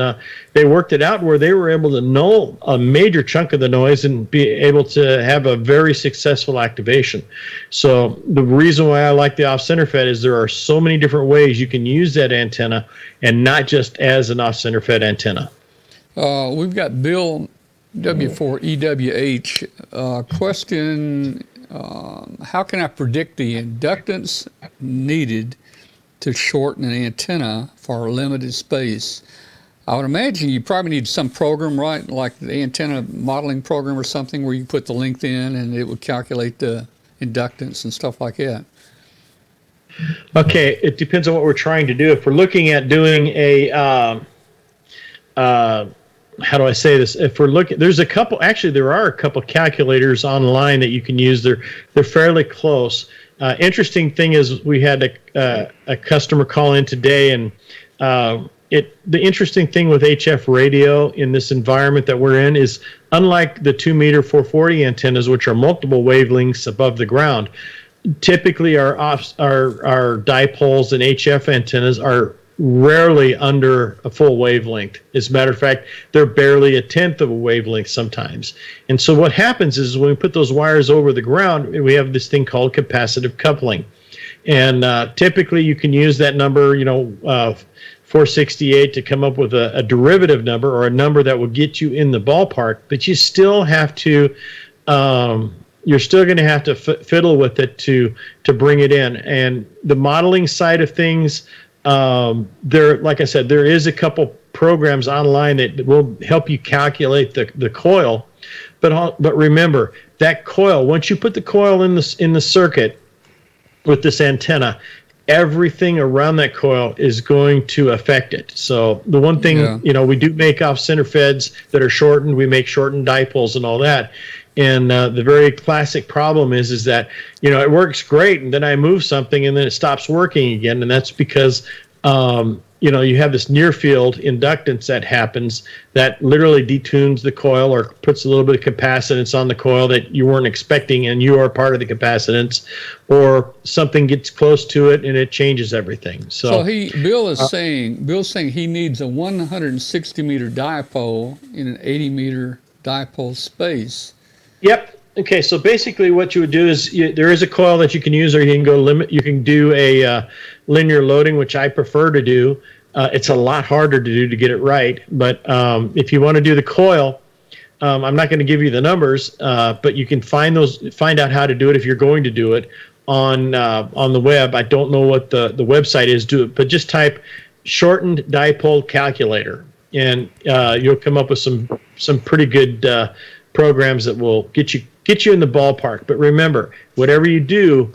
they worked it out where they were able to null a major chunk of the noise and be able to have a very successful activation. So the reason why I like the off-center fed is there are so many different ways you can use that antenna, and not just as an off-center fed antenna. We've got Bill W4EWH question. How can I predict the inductance needed to shorten an antenna for a limited space? I would imagine you probably need some program, right? Like the antenna modeling program or something where you put the length in and it would calculate the inductance and stuff like that. Okay, it depends on what we're trying to do. If we're looking at doing a how do I say this? If we're looking, there are a couple calculators online that you can use. They're fairly close. Interesting thing is we had a customer call in today, and the interesting thing with HF radio in this environment that we're in is, unlike the 2 meter 440 antennas, which are multiple wavelengths above the ground, typically our dipoles and HF antennas are rarely under a full wavelength. As a matter of fact, they're barely a tenth of a wavelength sometimes. And so what happens is when we put those wires over the ground, we have this thing called capacitive coupling. And typically you can use that number, 468, to come up with a derivative number, or a number that will get you in the ballpark, but you still have to you're still going to have to fiddle with it to bring it in. And the modeling side of things, like I said, there is a couple programs online that will help you calculate the coil, but remember that coil, once you put the coil in the circuit with this antenna, everything around that coil is going to affect it. So the one thing, we do make off-center feds that are shortened. We make shortened dipoles and all that. And the very classic problem is that, it works great, and then I move something and then it stops working again. And that's because, you have this near field inductance that happens that literally detunes the coil or puts a little bit of capacitance on the coil that you weren't expecting, and you are part of the capacitance, or something gets close to it and it changes everything. So Bill's saying he needs a 160 meter dipole in an 80 meter dipole space. Yep. Okay. So basically, what you would do is there is a coil that you can use, or you can do a linear loading, which I prefer to do. It's a lot harder to do to get it right. But if you want to do the coil, I'm not going to give you the numbers, but you can find out how to do it if you're going to do it on the web. I don't know what the website is. But just type shortened dipole calculator, and you'll come up with some pretty good programs that will get you in the ballpark. But remember, whatever you do,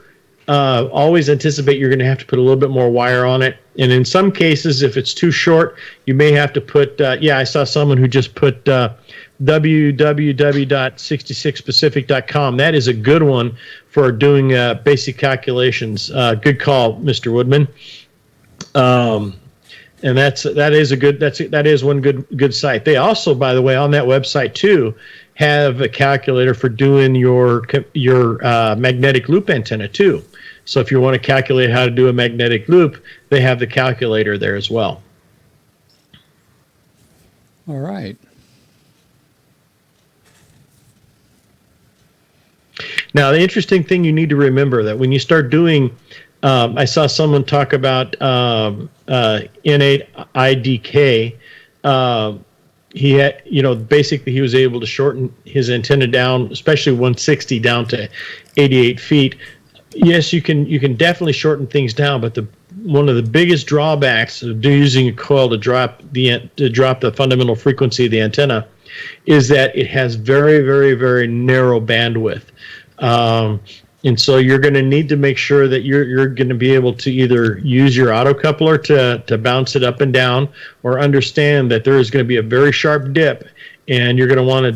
always anticipate you're going to have to put a little bit more wire on it. And in some cases, if it's too short, you may have to put, I saw someone who just put www.66pacific.com. That is a good one for doing basic calculations. Good call, Mr. Woodman. And that is one good site. They also, by the way, on that website too, have a calculator for doing your magnetic loop antenna too. So if you want to calculate how to do a magnetic loop, they have the calculator there as well. All right. Now, the interesting thing you need to remember that when you start doing I saw someone talk about N8IDK. He had, basically he was able to shorten his antenna down, especially 160 down to 88 feet. Yes, you can definitely shorten things down, but one of the biggest drawbacks of using a coil to drop the fundamental frequency of the antenna is that it has very, very, very narrow bandwidth. And so you're going to need to make sure that you're going to be able to either use your autocoupler to bounce it up and down, or understand that there is going to be a very sharp dip, and you're going to want to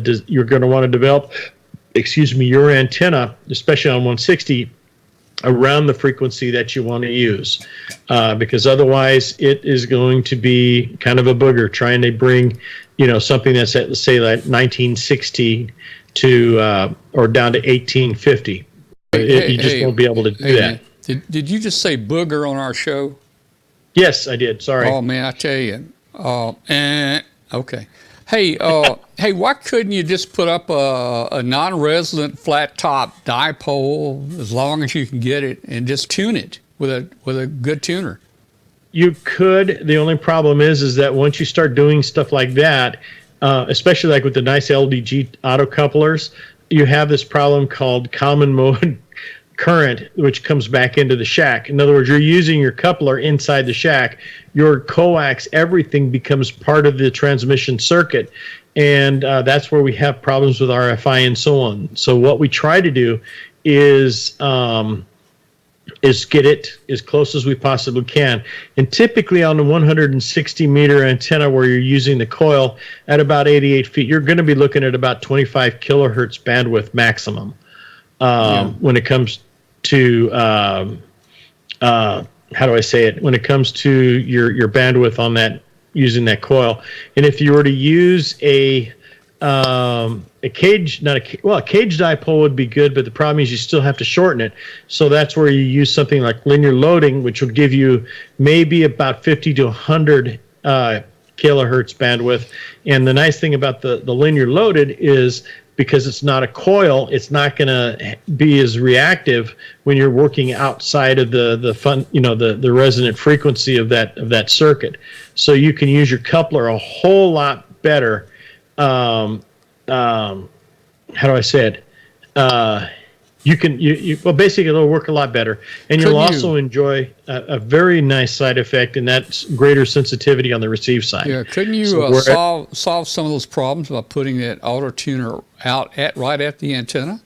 develop, your antenna, especially on 160, around the frequency that you want to use, because otherwise it is going to be kind of a booger trying to bring, something that's at, let's say, like 1960 to or down to 1850. You just won't be able to do that. Did you just say booger on our show? Yes, I did. Sorry. Oh man, I tell you. Okay. Hey, why couldn't you just put up a non-resident flat top dipole, as long as you can get it, and just tune it with a good tuner? You could. The only problem is that once you start doing stuff like that, especially like with the nice LDG autocouplers, you have this problem called common mode current, which comes back into the shack. In other words, you're using your coupler inside the shack. Your coax, everything becomes part of the transmission circuit, and that's where we have problems with RFI and so on. So what we try to do is get it as close as we possibly can. And typically on the 160 meter antenna where you're using the coil at about 88 feet, you're going to be looking at about 25 kilohertz bandwidth maximum when it comes to, when it comes to your bandwidth on that, using that coil. And if you were to use a cage dipole would be good, but the problem is you still have to shorten it. So that's where you use something like linear loading, which will give you maybe about 50 to 100 kilohertz bandwidth. And the nice thing about the linear loaded is, because it's not a coil, it's not going to be as reactive when you're working outside of the resonant frequency of that circuit. So you can use your coupler a whole lot better. How do I say it? Basically it'll work a lot better, and you'll also enjoy a very nice side effect, and that's greater sensitivity on the receive side. Yeah, couldn't you solve some of those problems by putting that auto tuner out right at the antenna?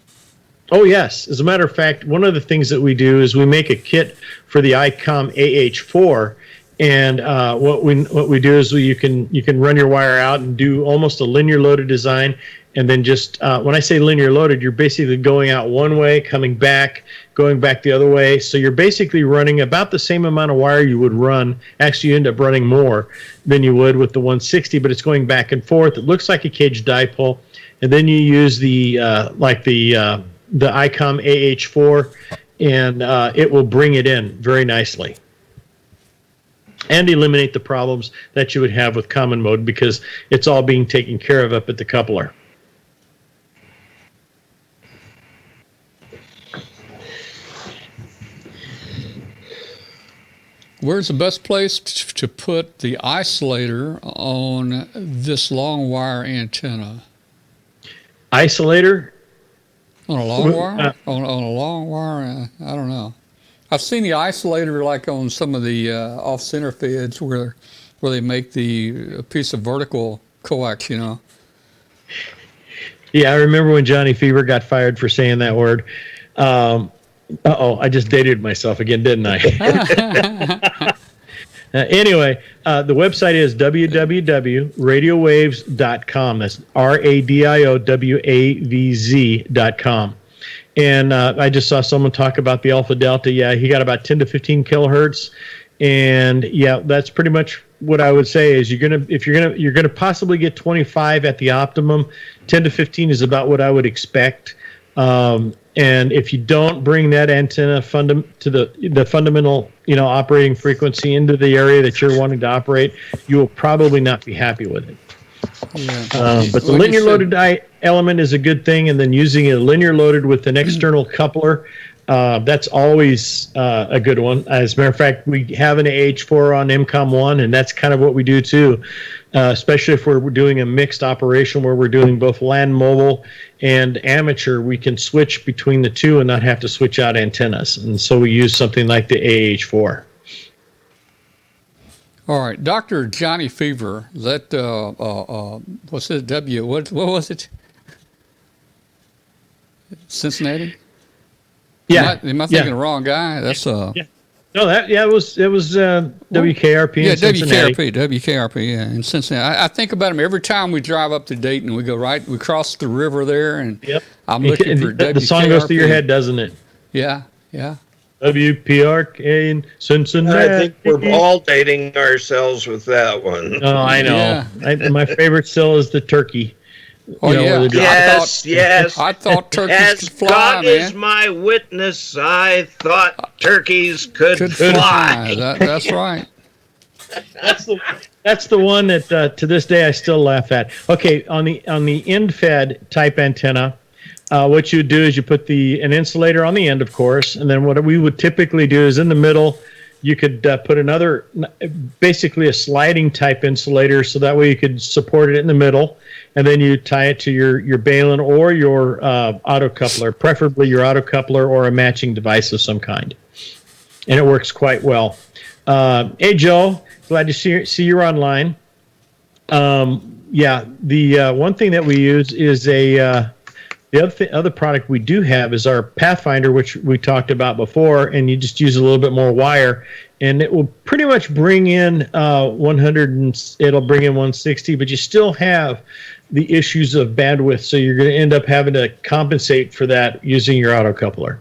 Oh yes, as a matter of fact, one of the things that we do is we make a kit for the ICOM AH4. And what we do is you can run your wire out and do almost a linear loaded design, and then just when I say linear loaded, you're basically going out one way, coming back, going back the other way. So you're basically running about the same amount of wire you would run. Actually, you end up running more than you would with the 160, but it's going back and forth. It looks like a cage dipole, and then you use the ICOM AH4, and it will bring it in very nicely and eliminate the problems that you would have with common mode, because it's all being taken care of up at the coupler. Where's the best place to put the isolator on this long wire antenna? Isolator? On a long wire? On a long wire? I don't know. I've seen the isolator like on some of the off-center feds where they make a piece of vertical coax, Yeah, I remember when Johnny Fever got fired for saying that word. I just dated myself again, didn't I? Anyway, the website is www.radiowaves.com. That's RADIOWAVZ.com. And I just saw someone talk about the Alpha Delta. Yeah, he got about 10 to 15 kilohertz, and yeah, that's pretty much what I would say. Is you're gonna possibly get 25 at the optimum. 10 to 15 is about what I would expect. And if you don't bring that antenna to the fundamental operating frequency into the area that you're wanting to operate, you will probably not be happy with it. Yeah. But the linear loaded element is a good thing, and then using a linear loaded with an external coupler That's always a good one. As a matter of fact, we have an AH4 on MCOM1, and that's kind of what we do too, especially if we're doing a mixed operation where we're doing both land mobile and amateur. We can switch between the two and not have to switch out antennas. And so we use something like the AH4. All right, Dr. Johnny Fever, that, what's it, what was it? Cincinnati? Yeah. Am I thinking the wrong guy? That's Yeah. No, it was WKRP in Cincinnati. WKRP, yeah, in Cincinnati. I think about him every time we drive up to Dayton. We cross the river there, and Yep. I'm looking for WKRP. The song goes through your head, doesn't it? Yeah, yeah. WPRK in Cincinnati. I think we're all dating ourselves with that one. Oh, I know. Yeah. My favorite still is the turkey. Oh, You know, yeah. where they do- Yes. I thought turkeys As could fly, God man. is my witness, I thought turkeys could fly. That's right. That's the one that to this day I still laugh at. Okay, on the end fed type antenna, what you do is you put an insulator on the end, of course, and then what we would typically do is in the middle, you could put another, basically a sliding type insulator, so that way you could support it in the middle, and then you tie it to your balun or your auto coupler, preferably your auto coupler or a matching device of some kind, and it works quite well. Hey Joe, glad to see you're online. Yeah, the one thing that we use is the other product we do have is our Pathfinder, which we talked about before, and you just use a little bit more wire, and it will pretty much bring in 100, and it'll bring in 160, but you still have the issues of bandwidth, so you're going to end up having to compensate for that using your auto coupler.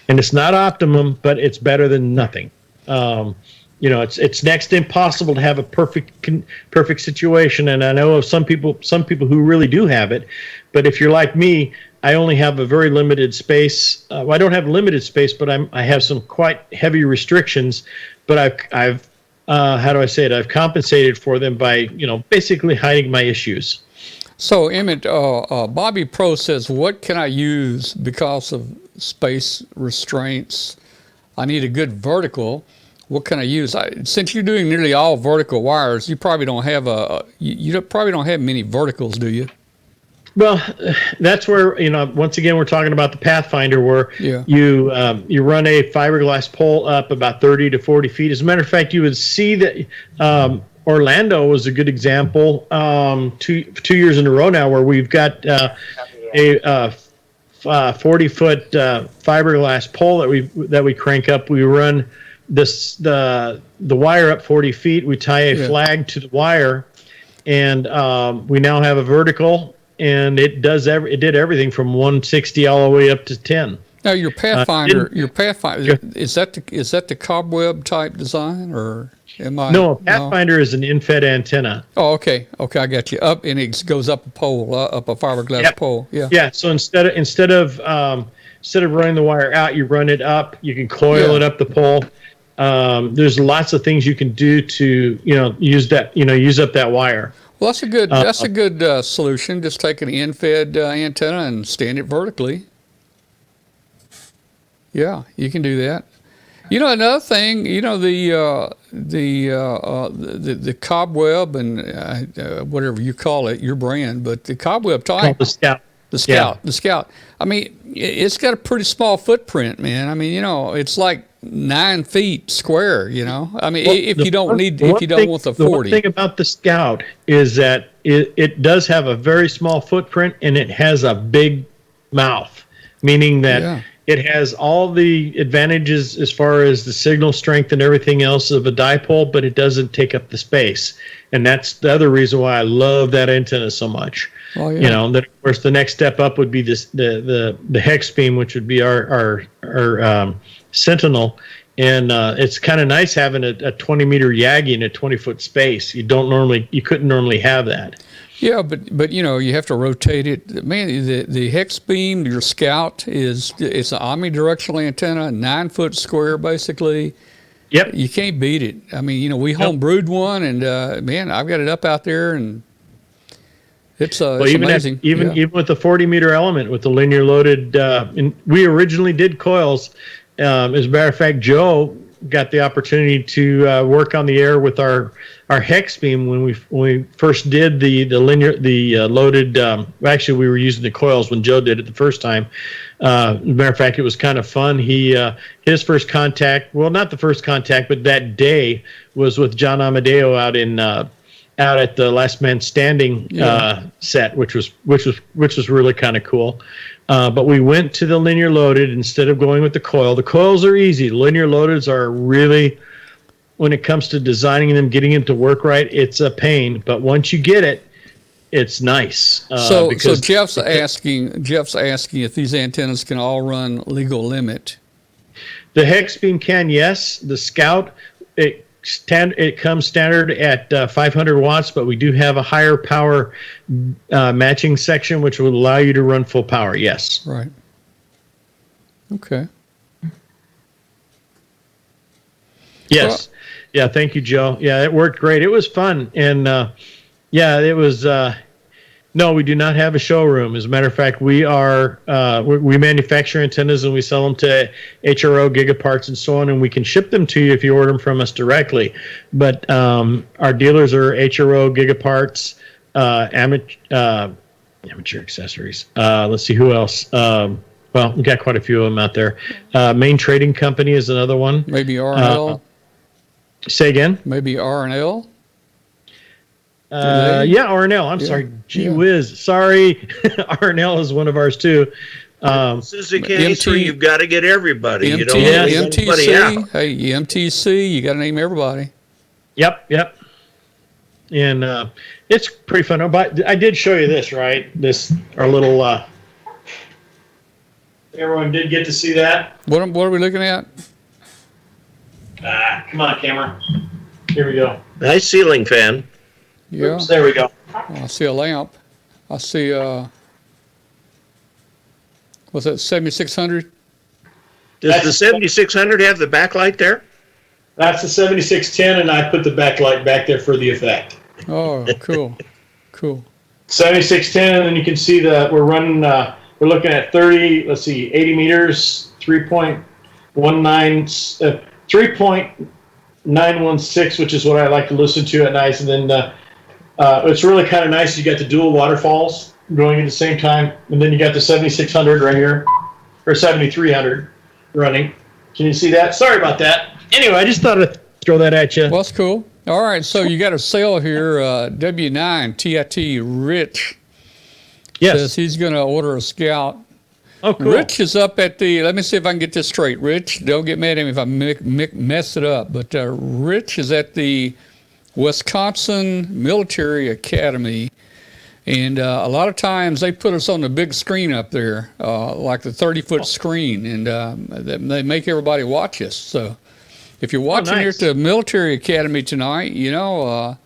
And it's not optimum, but it's better than nothing. It's next to impossible to have a perfect situation, and I know of some people who really do have it, but if you're like me, I only have a very limited space. I don't have limited space, but I have some quite heavy restrictions. But I've how do I say it? I've compensated for them by basically hiding my issues. So Emmett, Bobby Pro says, what can I use because of space restraints? I need a good vertical. What can I use? Since you're doing nearly all vertical wires, you probably don't have probably don't have many verticals, do you? Well, that's where once again we're talking about the Pathfinder, where you run a fiberglass pole up about 30 to 40 feet. As a matter of fact, you would see that Orlando was a good example. 2 years in a row now, where we've got a 40-foot fiberglass pole that we crank up. We run the wire up 40 feet. We tie a flag to the wire, and we now have a vertical. And it did everything from 160 all the way up to 10. Now your Pathfinder, is that the cobweb type design, or am I? No, Pathfinder is an in-fed antenna. Oh, okay, I got you. Up, and it goes up a pole, up a fiberglass pole. Yeah. Yeah. So instead of running the wire out, you run it up. You can coil it up the pole. There's lots of things you can do to use up that wire. Well, that's a good solution. Just take an in-fed antenna and stand it vertically. Yeah, you can do that. Another thing, the cobweb and whatever you call it, your brand, but the cobweb type. The Scout. The Scout. I mean, it's got a pretty small footprint, man. I mean, it's like 9 feet square. I mean, if you don't want the 40. The one thing about the Scout is that it does have a very small footprint, and it has a big mouth, meaning that it has all the advantages as far as the signal strength and everything else of a dipole, but it doesn't take up the space. And that's the other reason why I love that antenna so much. Oh, yeah. Then of course the next step up would be the hex beam, which would be our Sentinel, and it's kind of nice having a 20-meter Yagi in a 20-foot space. You couldn't normally have that. Yeah, but you have to rotate it. Man, the hex beam, your Scout it's an omnidirectional antenna, 9 foot square basically. Yep. You can't beat it. I mean, we homebrewed one, and man, I've got it up out there, and It's Well, even amazing. even with the 40-meter element with the linear loaded, and we originally did coils. As a matter of fact, Joe got the opportunity to work on the air with our hex beam when we first did the loaded. Actually, we were using the coils when Joe did it the first time. As a matter of fact, it was kind of fun. His first contact, well, not the first contact, but that day was with John Amadeo out at the Last Man Standing set, which was really kind of cool. But we went to the linear loaded instead of going with the coil. The coils are easy. The linear loadeds are really, when it comes to designing them, getting them to work right, it's a pain. But once you get it, it's nice. So Jeff's asking if these antennas can all run legal limit. The hex beam can, yes. The Scout, it comes standard at 500 watts, but we do have a higher power matching section, which will allow you to run full power. Yes. Right. Okay. Yes. Yeah. Thank you, Joe. Yeah, it worked great. It was fun, and it was. No, we do not have a showroom. As a matter of fact, we manufacture antennas and we sell them to HRO, Gigaparts, and so on, and we can ship them to you if you order them from us directly. But our dealers are HRO, Gigaparts, amateur accessories. Let's see who else. Well, we got quite a few of them out there. Main Trading Company is another one. Maybe R&L. Say again. Maybe R&L. Yeah, R&L. I'm sorry. Gee whiz. Sorry. R&L is one of ours too. This is a case where you've got to get everybody. You don't MTC. want anybody out. Hey, MTC. You got to name everybody. Yep. And it's pretty fun. But I did show you this, right? Our little. Everyone did get to see that. What are we looking at? Come on, camera. Here we go. Nice ceiling fan. Yeah. Oops, there we go. I see a lamp. I see, what's that, 7600? Does the 7600 have the backlight there? That's the 7610, and I put the backlight back there for the effect. Oh, cool. Cool. 7610, and then you can see that we're running, we're looking at 80 meters, 3.916, which is what I like to listen to at night. And then it's really kind of nice. You got the dual waterfalls going at the same time, and then you got the 7600 right here, or 7300 running. Can you see that? Sorry about that. Anyway, I just thought I'd throw that at you. Well, that's cool. All right, so you got a sale here. W9 TIT Rich says he's going to order a Scout. Oh, cool. Rich is up at the, let me see if I can get this straight. Rich, don't get mad at me if I mess it up, but Rich is at the Wisconsin Military Academy, and a lot of times they put us on the big screen up there, like the 30-foot screen, and they make everybody watch us. So if you're watching here at the Military Academy tonight, you know,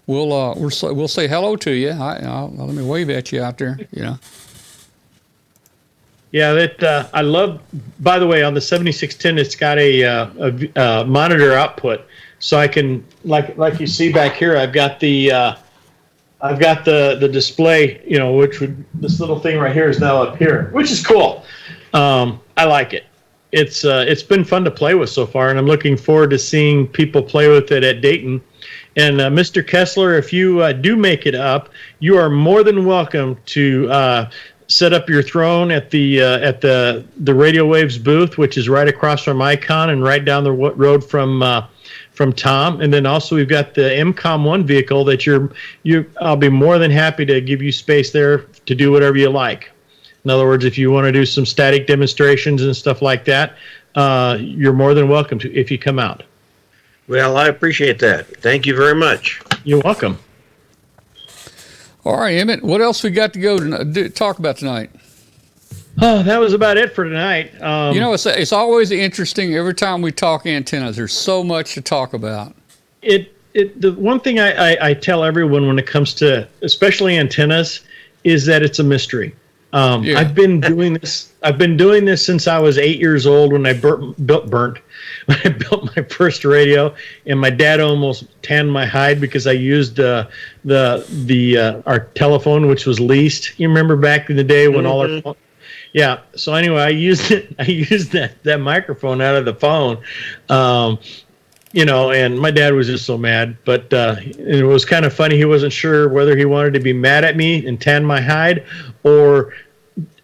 we'll say hello to you. Let me wave at you out there, you know. Yeah, I love. By the way, on the 7610, it's got a monitor output, so I can like you see back here. I've got the display. You know, this little thing right here is now up here, which is cool. I like it. It's been fun to play with so far, and I'm looking forward to seeing people play with it at Dayton. And Mr. Kessler, if you do make it up, you are more than welcome to set up your throne at the Radio Waves booth, which is right across from Icon and right down the road from Tom. And then also we've got the MCOM-1 vehicle that I'll be more than happy to give you space there to do whatever you like. In other words, if you want to do some static demonstrations and stuff like that, you're more than welcome to if you come out. Well, I appreciate that. Thank you very much. You're welcome. All right, Emmett, what else we got to go to talk about tonight? Oh, that was about it for tonight. You know, it's always interesting every time we talk antennas. There's so much to talk about. The one thing I tell everyone when it comes to especially antennas is that it's a mystery. Yeah. I've been doing this. I've been doing this since I was 8 years old when I built my first radio, and my dad almost tanned my hide because I used our telephone, which was leased. You remember back in the day when all our yeah. So anyway, I used it. I used that microphone out of the phone. And my dad was just so mad, but it was kind of funny. He wasn't sure whether he wanted to be mad at me and tan my hide or,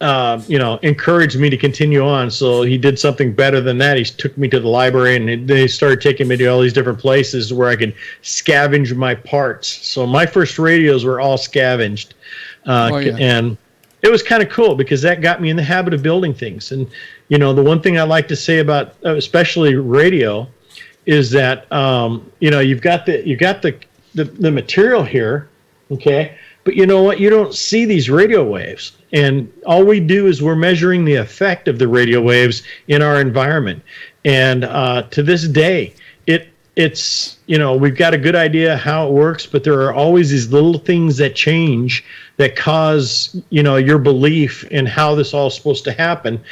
encourage me to continue on. So he did something better than that. He took me to the library, and they started taking me to all these different places where I could scavenge my parts. So my first radios were all scavenged. And it was kind of cool because that got me in the habit of building things. And, the one thing I like to say about especially radio is that you've got the material here, okay, but you know what? You don't see these radio waves, and all we do is we're measuring the effect of the radio waves in our environment. And to this day, it's we've got a good idea how it works, but there are always these little things that change that cause your belief in how this all is supposed to happen.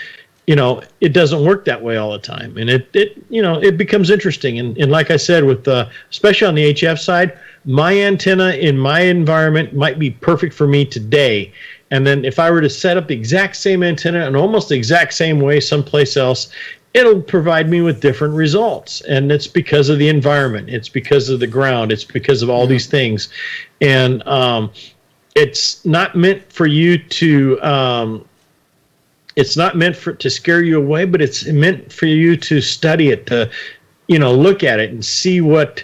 It doesn't work that way all the time, and it becomes interesting. And like I said, with especially on the HF side, my antenna in my environment might be perfect for me today, and then if I were to set up the exact same antenna in almost the exact same way someplace else, it'll provide me with different results. And it's because of the environment, it's because of the ground, it's because of all these things, and it's not meant for you to. It's not meant to scare you away, but it's meant for you to study it, to, look at it and see what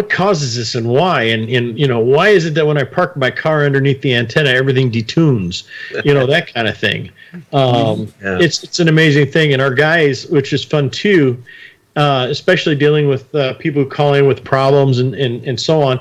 causes this and why. And why is it that when I park my car underneath the antenna, everything detunes, that kind of thing. It's an amazing thing. And our guys, which is fun too, especially dealing with people who call in with problems and so on.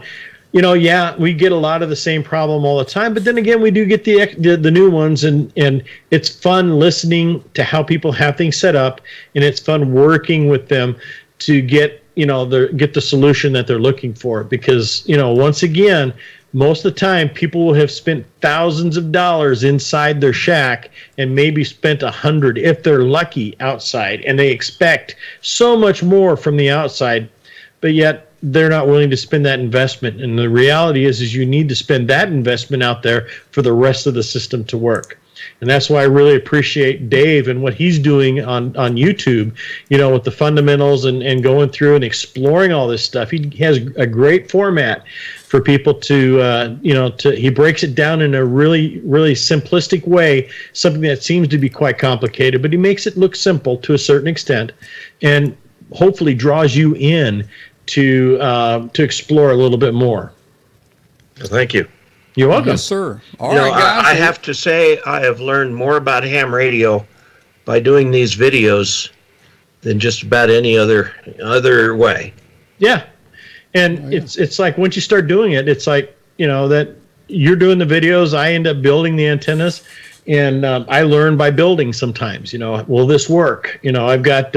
We get a lot of the same problem all the time, but then again, we do get the new ones, and it's fun listening to how people have things set up, and it's fun working with them to get the solution that they're looking for. Because once again, most of the time, people will have spent thousands of dollars inside their shack and maybe spent $100 if they're lucky outside, and they expect so much more from the outside, but yet they're not willing to spend that investment. And the reality is you need to spend that investment out there for the rest of the system to work. And that's why I really appreciate Dave and what he's doing on YouTube, with the fundamentals and going through and exploring all this stuff. He has a great format for people to, he breaks it down in a really, really simplistic way, something that seems to be quite complicated, but he makes it look simple to a certain extent, and hopefully draws you in to explore a little bit more. Thank you. You're welcome. Yes, sir. All right, guys. I have to say I have learned more about ham radio by doing these videos than just about any other way. Yeah, and it's like once you start doing it, it's like that you're doing the videos. I end up building the antennas, and I learn by building. Sometimes, will this work? I've got.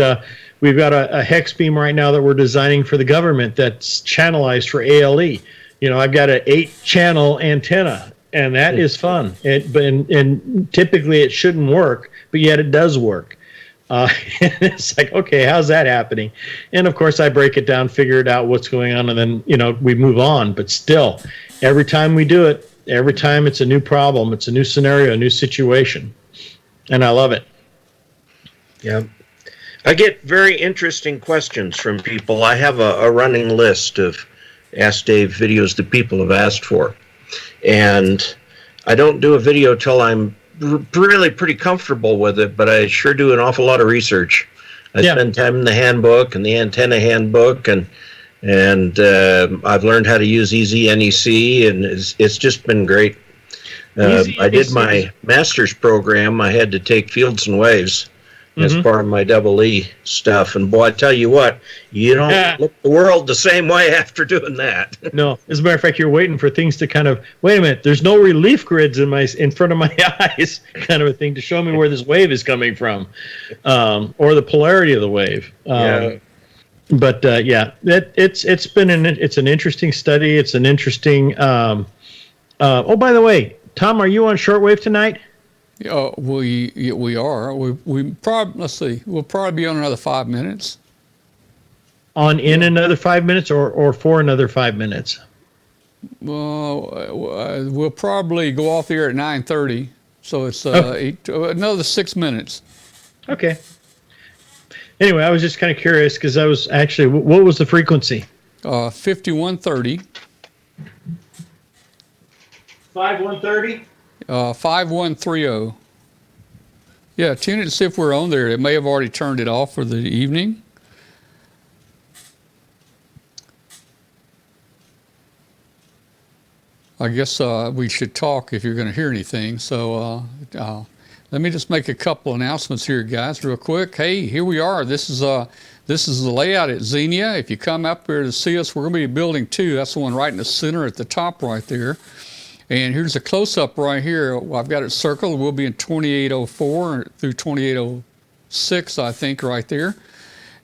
We've got a hex beam right now that we're designing for the government that's channelized for ALE. I've got an 8-channel antenna, and that is fun. And typically it shouldn't work, but yet it does work. It's like, okay, how's that happening? And of course, I break it down, figure it out what's going on, and then we move on. But still, every time we do it, every time it's a new problem, it's a new scenario, a new situation, and I love it. Yeah. I get very interesting questions from people. I have a running list of Ask Dave videos that people have asked for. And I don't do a video till I'm really pretty comfortable with it, but I sure do an awful lot of research. I spend time in the handbook and the antenna handbook, and I've learned how to use Easy NEC, and it's just been great. I did my master's program. I had to take Fields and Waves as part of my double E stuff. And boy, I tell you what, you don't look the world the same way after doing that. No, as a matter of fact, you're waiting for things to kind of, wait a minute, there's no relief grids in front of my eyes, kind of a thing to show me where this wave is coming from, or the polarity of the wave. But it's an interesting study. It's an interesting. Oh, by the way, Tom, are you on shortwave tonight? We are. We probably, let's see, we'll probably be on another 5 minutes. On in another 5 minutes, or for another 5 minutes? We'll probably go off the air at 9:30, so it's another 6 minutes. Okay. Anyway, I was just kind of curious because I was actually, what was the frequency? 5130. 5130? 5130. Yeah, tune it to see if we're on there. It may have already turned it off for the evening. I guess we should talk if you're going to hear anything. So let me just make a couple announcements here, guys, real quick. Hey, here we are. This is the layout at Xenia. If you come up here to see us, we're going to be building 2. That's the one right in the center at the top right there. And here's a close-up right here. I've got it circled. We'll be in 2804 through 2806, I think, right there.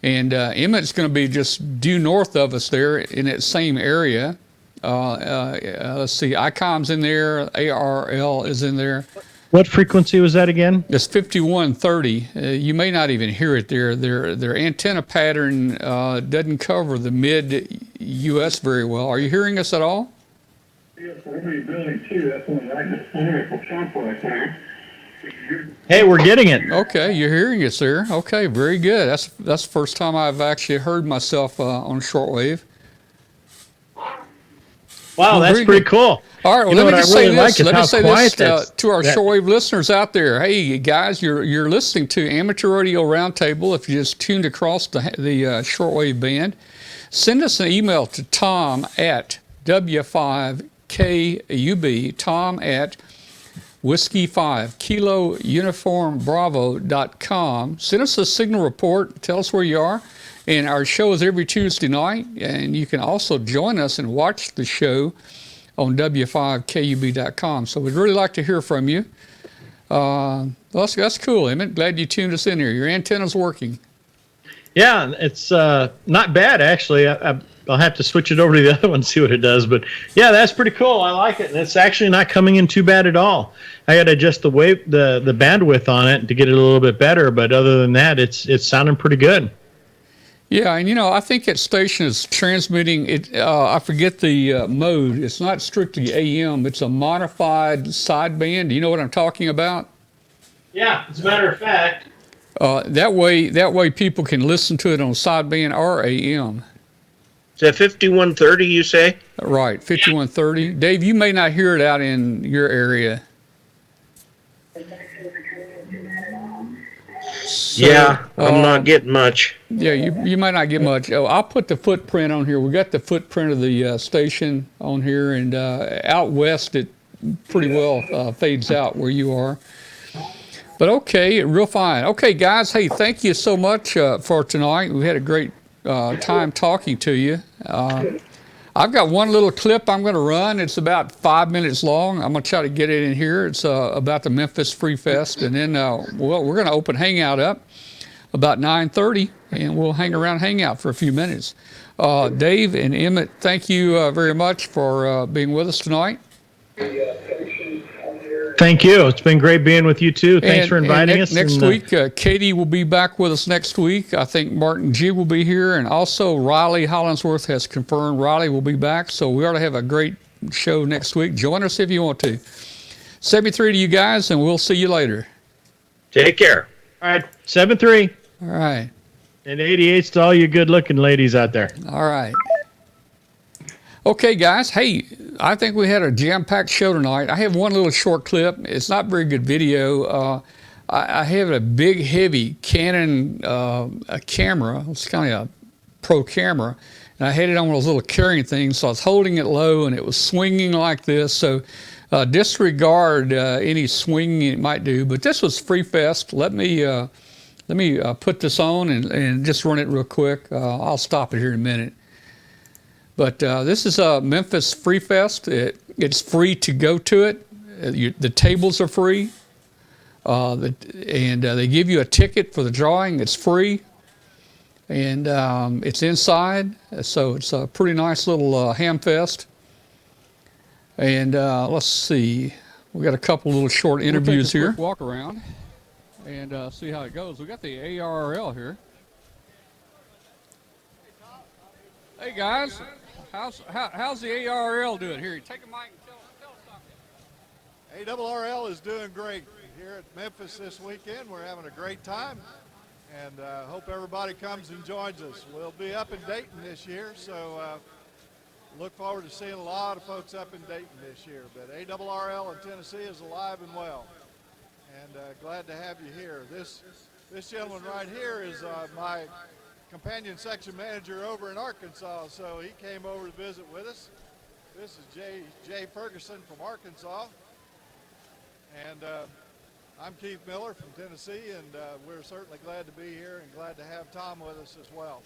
And Emmett's going to be just due north of us there in that same area. Let's see, ICOM's in there, ARL is in there. What frequency was that again? It's 5130. You may not even hear it there. Their antenna pattern doesn't cover the mid-U.S. very well. Are you hearing us at all? Yes, we're going to be building 2. That's one right in the center at the top right there. Hey, we're getting it. Okay, you're hearing us there. Okay, very good. That's the first time I've actually heard myself on shortwave. Wow, that's pretty cool. All right, well, let me just say this. Let me say this to our shortwave listeners out there. Hey, guys, you're listening to Amateur Radio Roundtable. If you just tuned across the shortwave band, send us an email to Tom at W5KUB, Tom at Whiskey 5 Kilo Uniform Bravo.com. Send us a signal report. Tell us where you are. And our show is every Tuesday night, and you can also join us and watch the show on W5KUB.com. So we'd really like to hear from you. That's cool, Emmett. Glad you tuned us in here. Your antenna's working. Yeah, it's not bad, actually. I'll have to switch it over to the other one and see what it does. But, yeah, that's pretty cool. I like it. And it's actually not coming in too bad at all. I got to adjust the bandwidth on it to get it a little bit better. But other than that, it's sounding pretty good. Yeah, and I think that station is transmitting it. I forget the mode. It's not strictly AM. It's a modified sideband. Do you know what I'm talking about? Yeah, as a matter of fact. That way people can listen to it on sideband or AM. Is that 5130, you say? Right, 5130. Dave, you may not hear it out in your area. So, yeah, I'm not getting much. Yeah, you might not get much. Oh, I'll put the footprint on here. We got the footprint of the station on here, and out west it pretty well fades out where you are. But okay, real fine. Okay, guys, hey, thank you so much for tonight. We had a great time talking to you. I've got one little clip I'm going to run. It's about 5 minutes long. I'm going to try to get it in here. It's about the Memphis Free Fest. And then, we're going to open Hangout up about 9:30, and we'll hang around Hangout for a few minutes. Dave and Emmett, thank you very much for being with us tonight. Thank you. It's been great being with you, too. Thanks for inviting us. Next week, Katie will be back with us next week. I think Martin G. will be here. And also Riley Hollingsworth has confirmed Riley will be back. So we ought to have a great show next week. Join us if you want to. 73 to you guys, and we'll see you later. Take care. All right, 7-3. All right. And 88's to all you good-looking ladies out there. All right. Okay, guys. Hey, I think we had a jam-packed show tonight. I have one little short clip. It's not very good video. I have a big, heavy Canon a camera. It's kind of a pro camera. And I had it on one of those little carrying things, so I was holding it low, and it was swinging like this. So disregard any swinging it might do. But this was Free Fest. Let me put this on and just run it real quick. I'll stop it here in a minute. But this is Memphis Free Fest. It's free to go to it. The tables are free. And they give you a ticket for the drawing. It's free. And it's inside. So it's a pretty nice little ham fest. And let's see. We got a couple little short interviews here. Quick walk around and see how it goes. We got the ARRL here. Hey guys, how's the ARRL doing here? Take a mic and tell us something. ARRL is doing great here at Memphis this weekend. We're having a great time, and hope everybody comes and joins us. We'll be up in Dayton this year, so look forward to seeing a lot of folks up in Dayton this year. But ARRL in Tennessee is alive and well, and glad to have you here. This gentleman right here is my companion section manager over in Arkansas, so he came over to visit with us. This is Jay Ferguson from Arkansas, and I'm Keith Miller from Tennessee, and we're certainly glad to be here and glad to have Tom with us as well.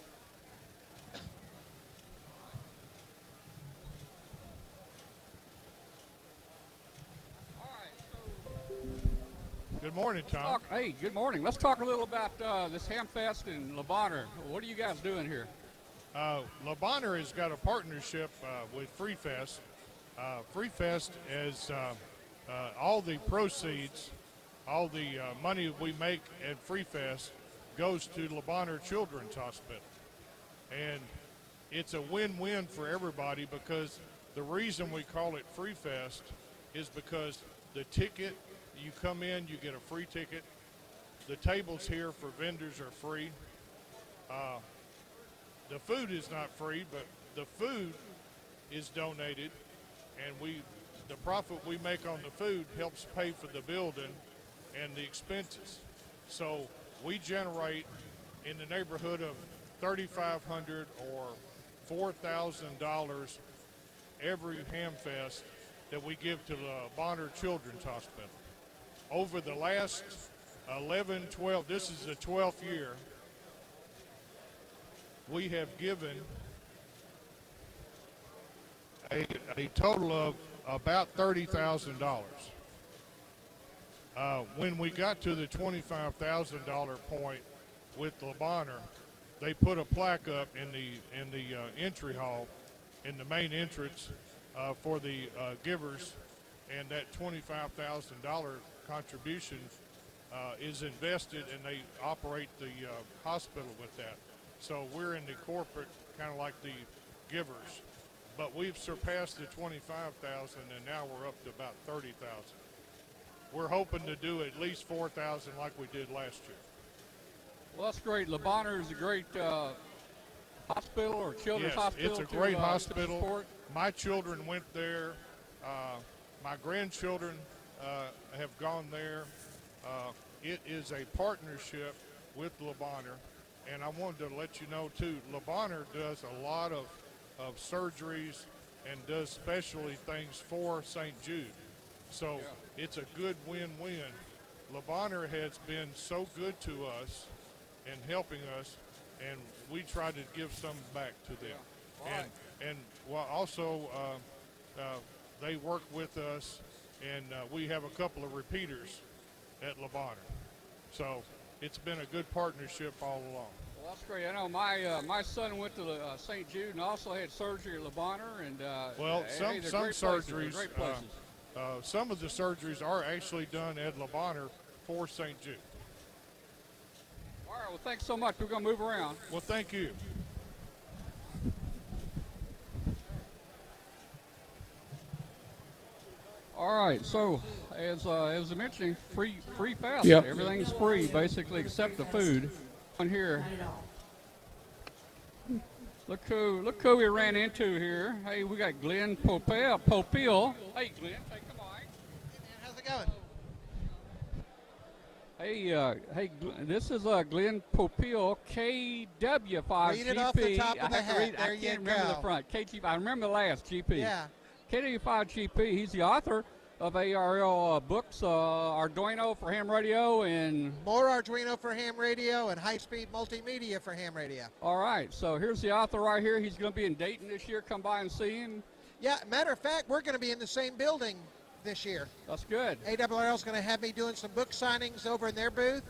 Good morning, Tom. Hey, good morning. Let's talk a little about this Hamfest in Le Bonheur. What are you guys doing here? Le Bonheur has got a partnership with Free Fest. Free Fest is all the proceeds, all the money we make at Free Fest goes to Le Bonheur Children's Hospital. And it's a win-win for everybody, because the reason we call it Free Fest is because the ticket, you come in, you get a free ticket. The tables here for vendors are free. The food is not free, but the food is donated, and the profit we make on the food helps pay for the building and the expenses. So we generate in the neighborhood of $3,500 or $4,000 every Hamfest that we give to the Bonheur Children's Hospital. Over the last 12, this is the 12th year, we have given a total of about $30,000. When we got to the $25,000 point with Le Bonheur, they put a plaque up in the entry hall, in the main entrance, for the givers, and that $25,000 contribution is invested, and they operate the hospital with that. So we're in the corporate, kind of like the givers. But we've surpassed the 25,000, and now we're up to about 30,000. We're hoping to do at least 4,000 like we did last year. Well, that's great. Le Bonheur is a great hospital or children's hospital. It's a great hospital. My children went there. My grandchildren have gone there. It is a partnership with Le Bonheur, and I wanted to let you know too, Le Bonheur does a lot of surgeries and does specialty things for St. Jude. So it's a good win-win. Le Bonheur has been so good to us and helping us, and we try to give some back to them. And also they work with us, and we have a couple of repeaters at Le Bonheur. So it's been a good partnership all along. Well, that's great. I know my son went to St. Jude and also had surgery at Le Bonheur, and some surgeries, some of the surgeries are actually done at Le Bonheur for St. Jude. All right. Well, thanks so much. We're going to move around. Well, thank you. All right. So, as I mentioned, free fest. Yep. Everything's free, basically, except the food. On here. Look who we ran into here. Hey, we got Glenn Popil. Hey, Glenn, take the mic. Hey, man, how's it going? Hey, this is Glenn Popil, KW5GP. Read it off the top of the hat. I can't remember the front. I remember the last GP. Yeah. KW5GP. He's the author of ARRL books, Arduino for ham radio, and more Arduino for ham radio and high-speed multimedia for ham radio. All right, so here's the author right here. He's going to be in Dayton this year. Come by and see him. Yeah, matter of fact, we're going to be in the same building this year. That's good. ARRL is going to have me doing some book signings over in their booth,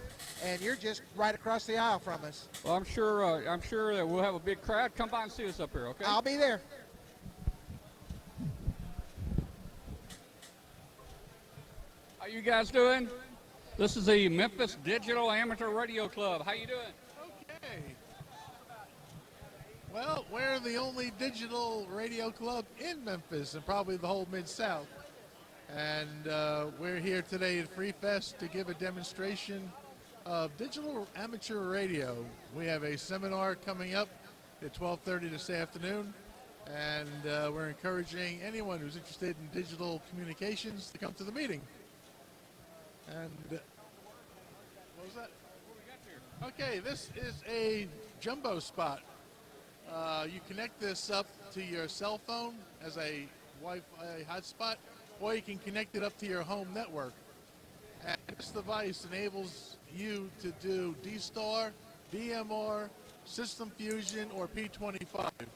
and you're just right across the aisle from us. Well, I'm sure that we'll have a big crowd. Come by and see us up here, okay? I'll be there. you guys doing? This is the Memphis Digital Amateur Radio Club. How you doing? Okay. Well, we're the only digital radio club in Memphis and probably the whole Mid-South. And we're here today at Free Fest to give a demonstration of digital amateur radio. We have a seminar coming up at 12:30 this afternoon, and we're encouraging anyone who's interested in digital communications to come to the meeting. And what was that? Okay, this is a jumbo spot. You connect this up to your cell phone as a Wi-Fi hotspot, or you can connect it up to your home network. And this device enables you to do D-Star, DMR, System Fusion, or P25. It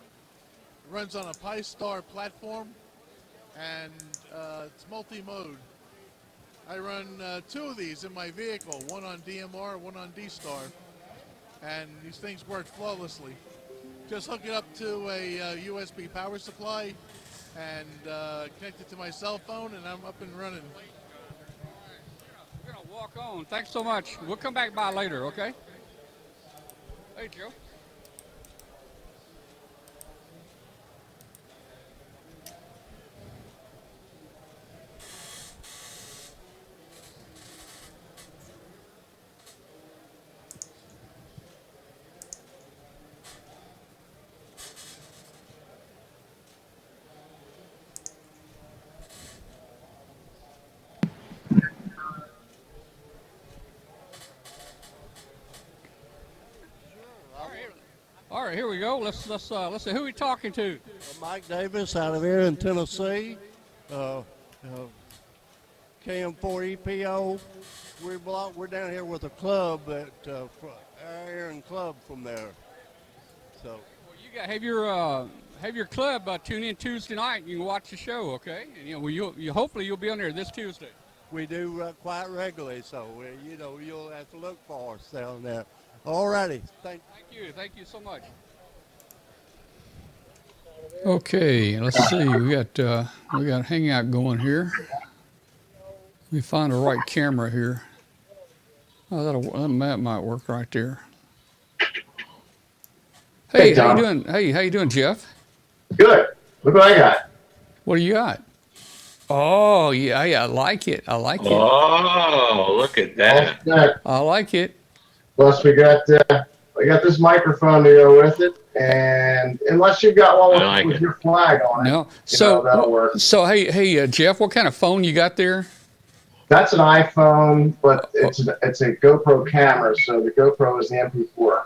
runs on a Pi-Star platform, and it's multi-mode. I run 2 of these in my vehicle, one on DMR, one on D-Star, and these things work flawlessly. Just hook it up to a USB power supply and connect it to my cell phone, and I'm up and running. We're going to walk on. Thanks so much. We'll come back by later, okay? Hey, Joe. All right, here we go. Let's see who we talking to. Mike Davis out of here in Tennessee. KM4EPO. We're down here with a club that Aaron Club from there. So Well, you got have your club tune in Tuesday night. And you can watch the show, okay? And you hopefully you'll be on there this Tuesday. we do quite regularly. So you'll have to look for us down there. All righty. Thank you so much. Okay, let's see. We got Hangout going here. Let me find the right camera here. Oh, that might work right there. Hey, how you doing? Hey, how you doing, Jeff? Good. Look what I got. What do you got? Oh, yeah, I like it. I like it. Oh, look at that. I like it. Plus, we got this microphone to go with it, and unless you've got one with your flag on it, No. that'll work. So hey, Jeff, what kind of phone you got there? That's an iPhone, but it's a GoPro camera, so the GoPro is the MP4.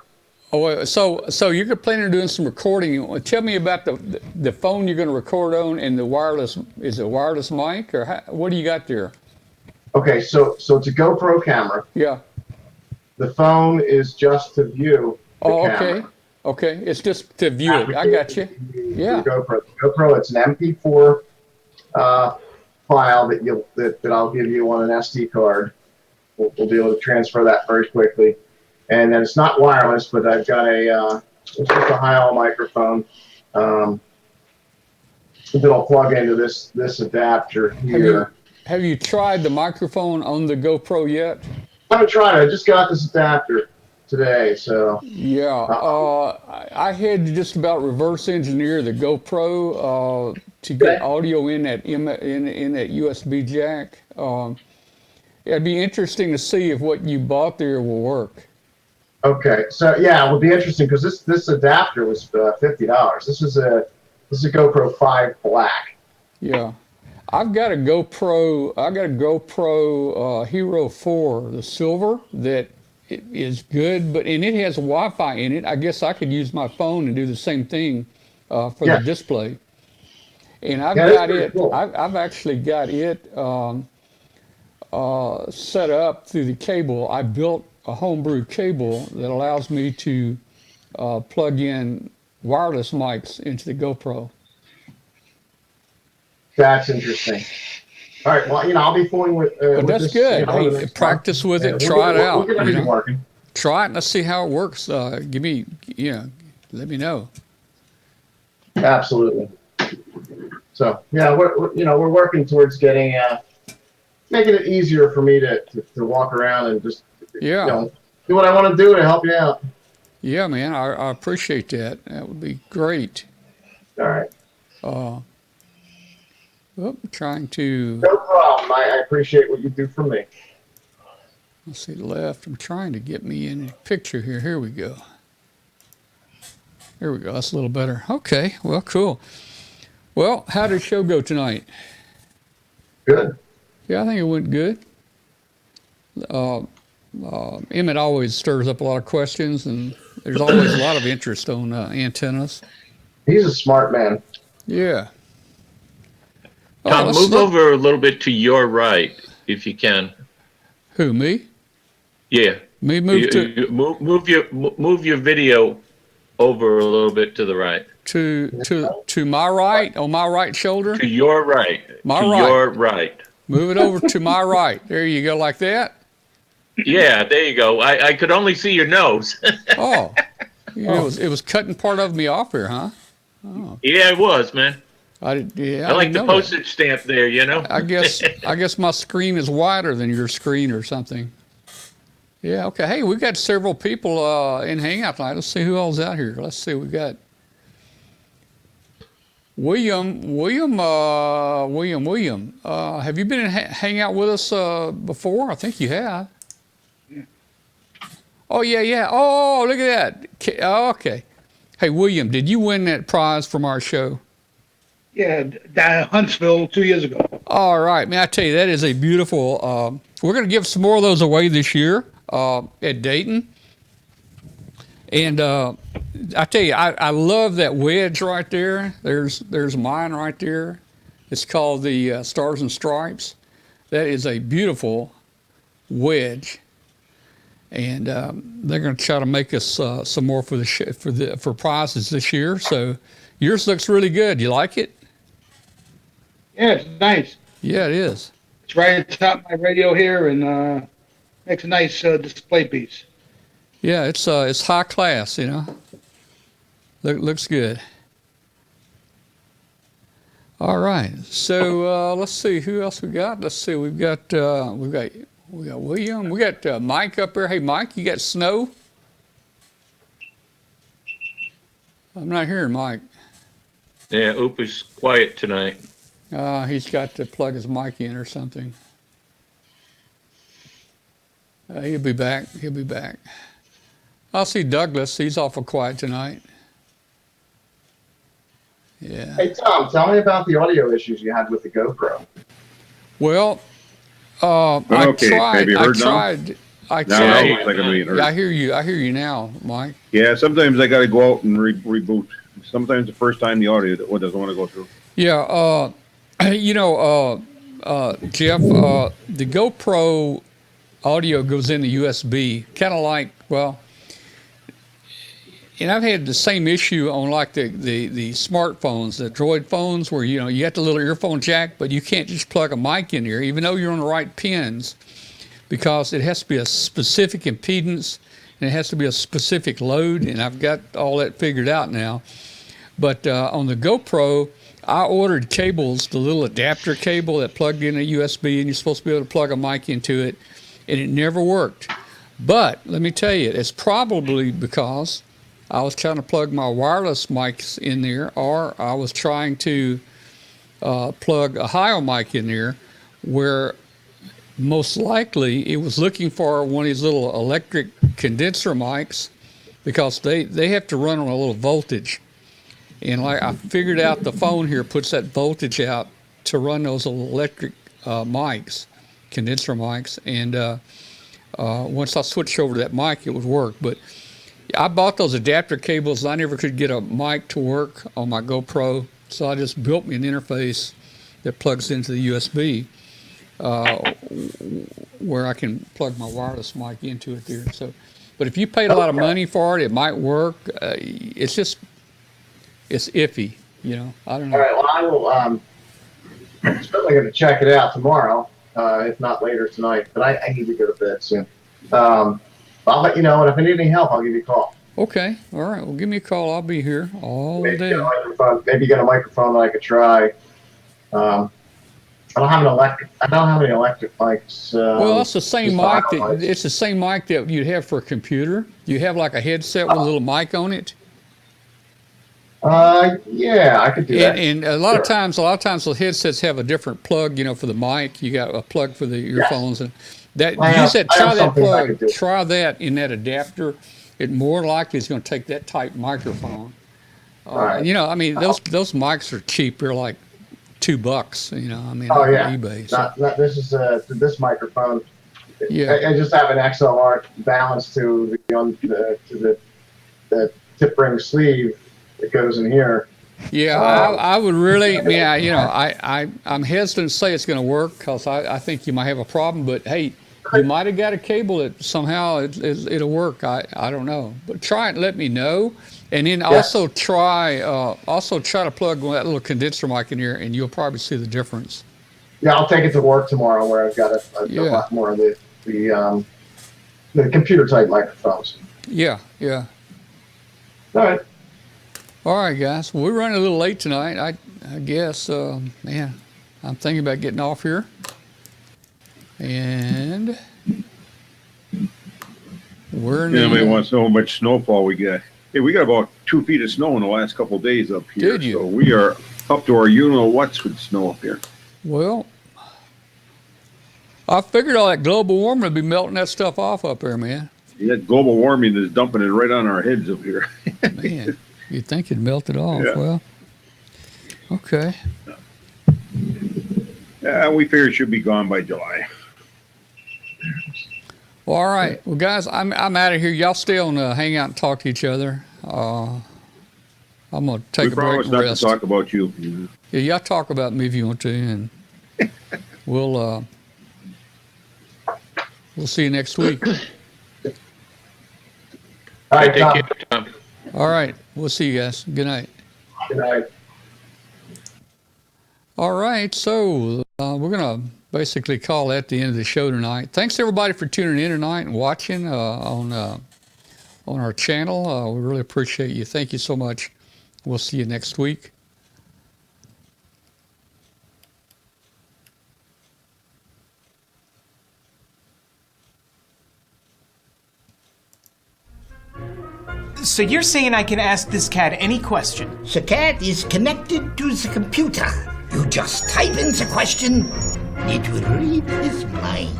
Oh, so you're planning on doing some recording. Tell me about the phone you're going to record on and the wireless. Is it a wireless mic or what do you got there? Okay, so it's a GoPro camera. Yeah. The phone is just to view the camera. Okay, it's just to view it. I got you. Yeah. The GoPro, it's an MP4 file that I'll give you on an SD card. We'll be able to transfer that very quickly. And then it's not wireless, but I've got it's just a high-all microphone that'll plug into this adapter here. Have you tried the microphone on the GoPro yet? I haven't tried it. I just got this adapter today, so. Yeah, I had to just about reverse engineer the GoPro to get audio in that USB jack. It'd be interesting to see if what you bought there will work. Okay, so yeah, it would be interesting because this adapter was $50. This is a GoPro 5 Black. Yeah. I've got a GoPro Hero 4, the silver, that is good, and it has Wi-Fi in it. I guess I could use my phone and do the same thing for the display. And I've got it. Cool. I've actually got it set up through the cable. I built a homebrew cable that allows me to plug in wireless mics into the GoPro. That's interesting. All right, well, I'll be fooling with. But that's this, good. Hey, practice with it. Try it out. We'll get everything working. Try it and let's see how it works. Let me know. Absolutely. So yeah, we're working towards getting making it easier for me to walk around and just Yeah. do what I want to do to help you out. Yeah, man, I appreciate that. That would be great. All right. I'm trying to, No problem. I appreciate what you do for me. let's see, left. I'm trying to get me in the picture here. Here we go. There we go. That's a little better. Okay. Well, cool. Well, how did the show go tonight? Good. Yeah, I think it went good. Emmett always stirs up a lot of questions, and there's always a lot of interest on antennas. He's a smart man. Yeah. Tom, move over a little bit to your right, if you can. Who, me? Yeah. Me move to move your video over a little bit to the right. to my right, on my right shoulder. To your right. My to right. your right. Move it over to my right. There you go, like that. Yeah, there you go. I could only see your nose. Oh, yeah, it was cutting part of me off here, huh? Oh. Yeah, it was, man. I like the postage stamp there, you know. I guess my screen is wider than your screen or something. Yeah. Okay. Hey, we've got several people in Hangout tonight. Let's see who all's out here. Let's see. We got William. Have you been in Hangout with us before? I think you have. Yeah. Oh yeah. Oh, look at that. Okay. Hey, William, did you win that prize from our show? Yeah, down Huntsville 2 years ago. All right, man. I tell you, that is a beautiful. We're going to give some more of those away this year at Dayton. And I tell you, I love that wedge right there. There's mine right there. It's called the Stars and Stripes. That is a beautiful wedge. And they're going to try to make us some more for prizes this year. So yours looks really good. You like it? Yeah, it's nice. Yeah, it is. It's right at the top of my radio here and makes a nice display piece. Yeah, it's high class, you know. Looks good. All right. So let's see who else we got. Let's see. We got William. We got Mike up there. Hey, Mike, you got snow? I'm not hearing Mike. Yeah, Oop is quiet tonight. He's got to plug his mic in or something. He'll be back. I'll see Douglas. He's awful quiet tonight. Yeah. Hey, Tom, tell me about the audio issues you had with the GoPro. Well, I hear you now, Mike. Yeah, sometimes I got to go out and reboot. Sometimes the first time the audio doesn't want to go through. Yeah, Jeff, the GoPro audio goes in the USB, kind of like, well, and I've had the same issue on like the smartphones, the Droid phones, where you got the little earphone jack, but you can't just plug a mic in there, even though you're on the right pins, because it has to be a specific impedance and it has to be a specific load, and I've got all that figured out now. But on the GoPro, I ordered cables, the little adapter cable that plugged in a USB, and you're supposed to be able to plug a mic into it, and it never worked. But let me tell you, it's probably because I was trying to plug my wireless mics in there, or I was trying to plug a higher mic in there, where most likely it was looking for one of these little electric condenser mics, because they have to run on a little voltage. And like I figured out, the phone here puts that voltage out to run those little electric mics, condenser mics. And once I switched over to that mic, it would work. But I bought those adapter cables. I never could get a mic to work on my GoPro, so I just built me an interface that plugs into the USB, where I can plug my wireless mic into it there. So, but if you paid a lot of money for it, it might work. It's iffy, I don't know. All right, well, I will, I'm certainly going to check it out tomorrow, if not later tonight, but I need to go to bed soon. I'll let you know, and if I need any help, I'll give you a call. Okay, all right, well, give me a call. I'll be here all day. Maybe get a microphone that I could try. I I don't have an electric. I don't have any electric mics. Well, it's the same just mic audio that mics. it's the same mic that you'd have for a computer. You have like a headset with a little mic on it. Yeah, I could do that. And a lot of times the headsets have a different plug, for the mic. You got a plug for the earphones and that. I Use that. have Try that something I plug. could do. Try that in that adapter. It more likely is going to take that type microphone. Right. I mean, those mics are cheap. They're like $2. I mean, Oh on yeah. eBay. So. Not this is this microphone. Yeah. I just have an XLR balance to the tip ring sleeve that goes in here. Yeah, I would really, I'm hesitant to say it's going to work because I think you might have a problem, but hey, you might have got a cable that somehow it'll work. I don't know, but try it and let me know. And then also try to plug that little condenser mic in here and you'll probably see the difference. Yeah, I'll take it to work tomorrow where I've got a lot more of the computer type microphones. Yeah. All right. All right, guys. Well, we're running a little late tonight. I guess, man, I'm thinking about getting off here. And Nobody wants to know how much snowfall we get. Hey, we got about 2 feet of snow in the last couple of days up here. Did you? So we are up to our you-know-whats with snow up here. Well, I figured all that global warming would be melting that stuff off up there, man. Yeah, global warming is dumping it right on our heads up here. Man, you'd think it'd melt it off. Yeah. Well, okay. Yeah, we figure it should be gone by July. Well, all right. Well, guys, I'm out of here. Y'all stay on, hang out and talk to each other. I'm gonna take a break and not rest. to talk about you. Yeah, y'all talk about me if you want to, and we'll see you next week. All right, Take Tom. care, Tom. All right. We'll see you guys. Good night. Good night. All right. So we're gonna basically call that the end of the show tonight. Thanks everybody for tuning in tonight and watching on our channel. We really appreciate you. Thank you so much. We'll see you next week. So you're saying I can ask this cat any question? The cat is connected to the computer. You just type in the question, it will read his mind.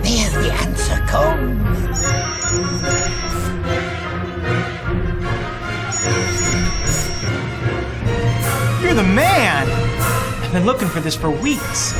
There the answer comes. You're the man! I've been looking for this for weeks.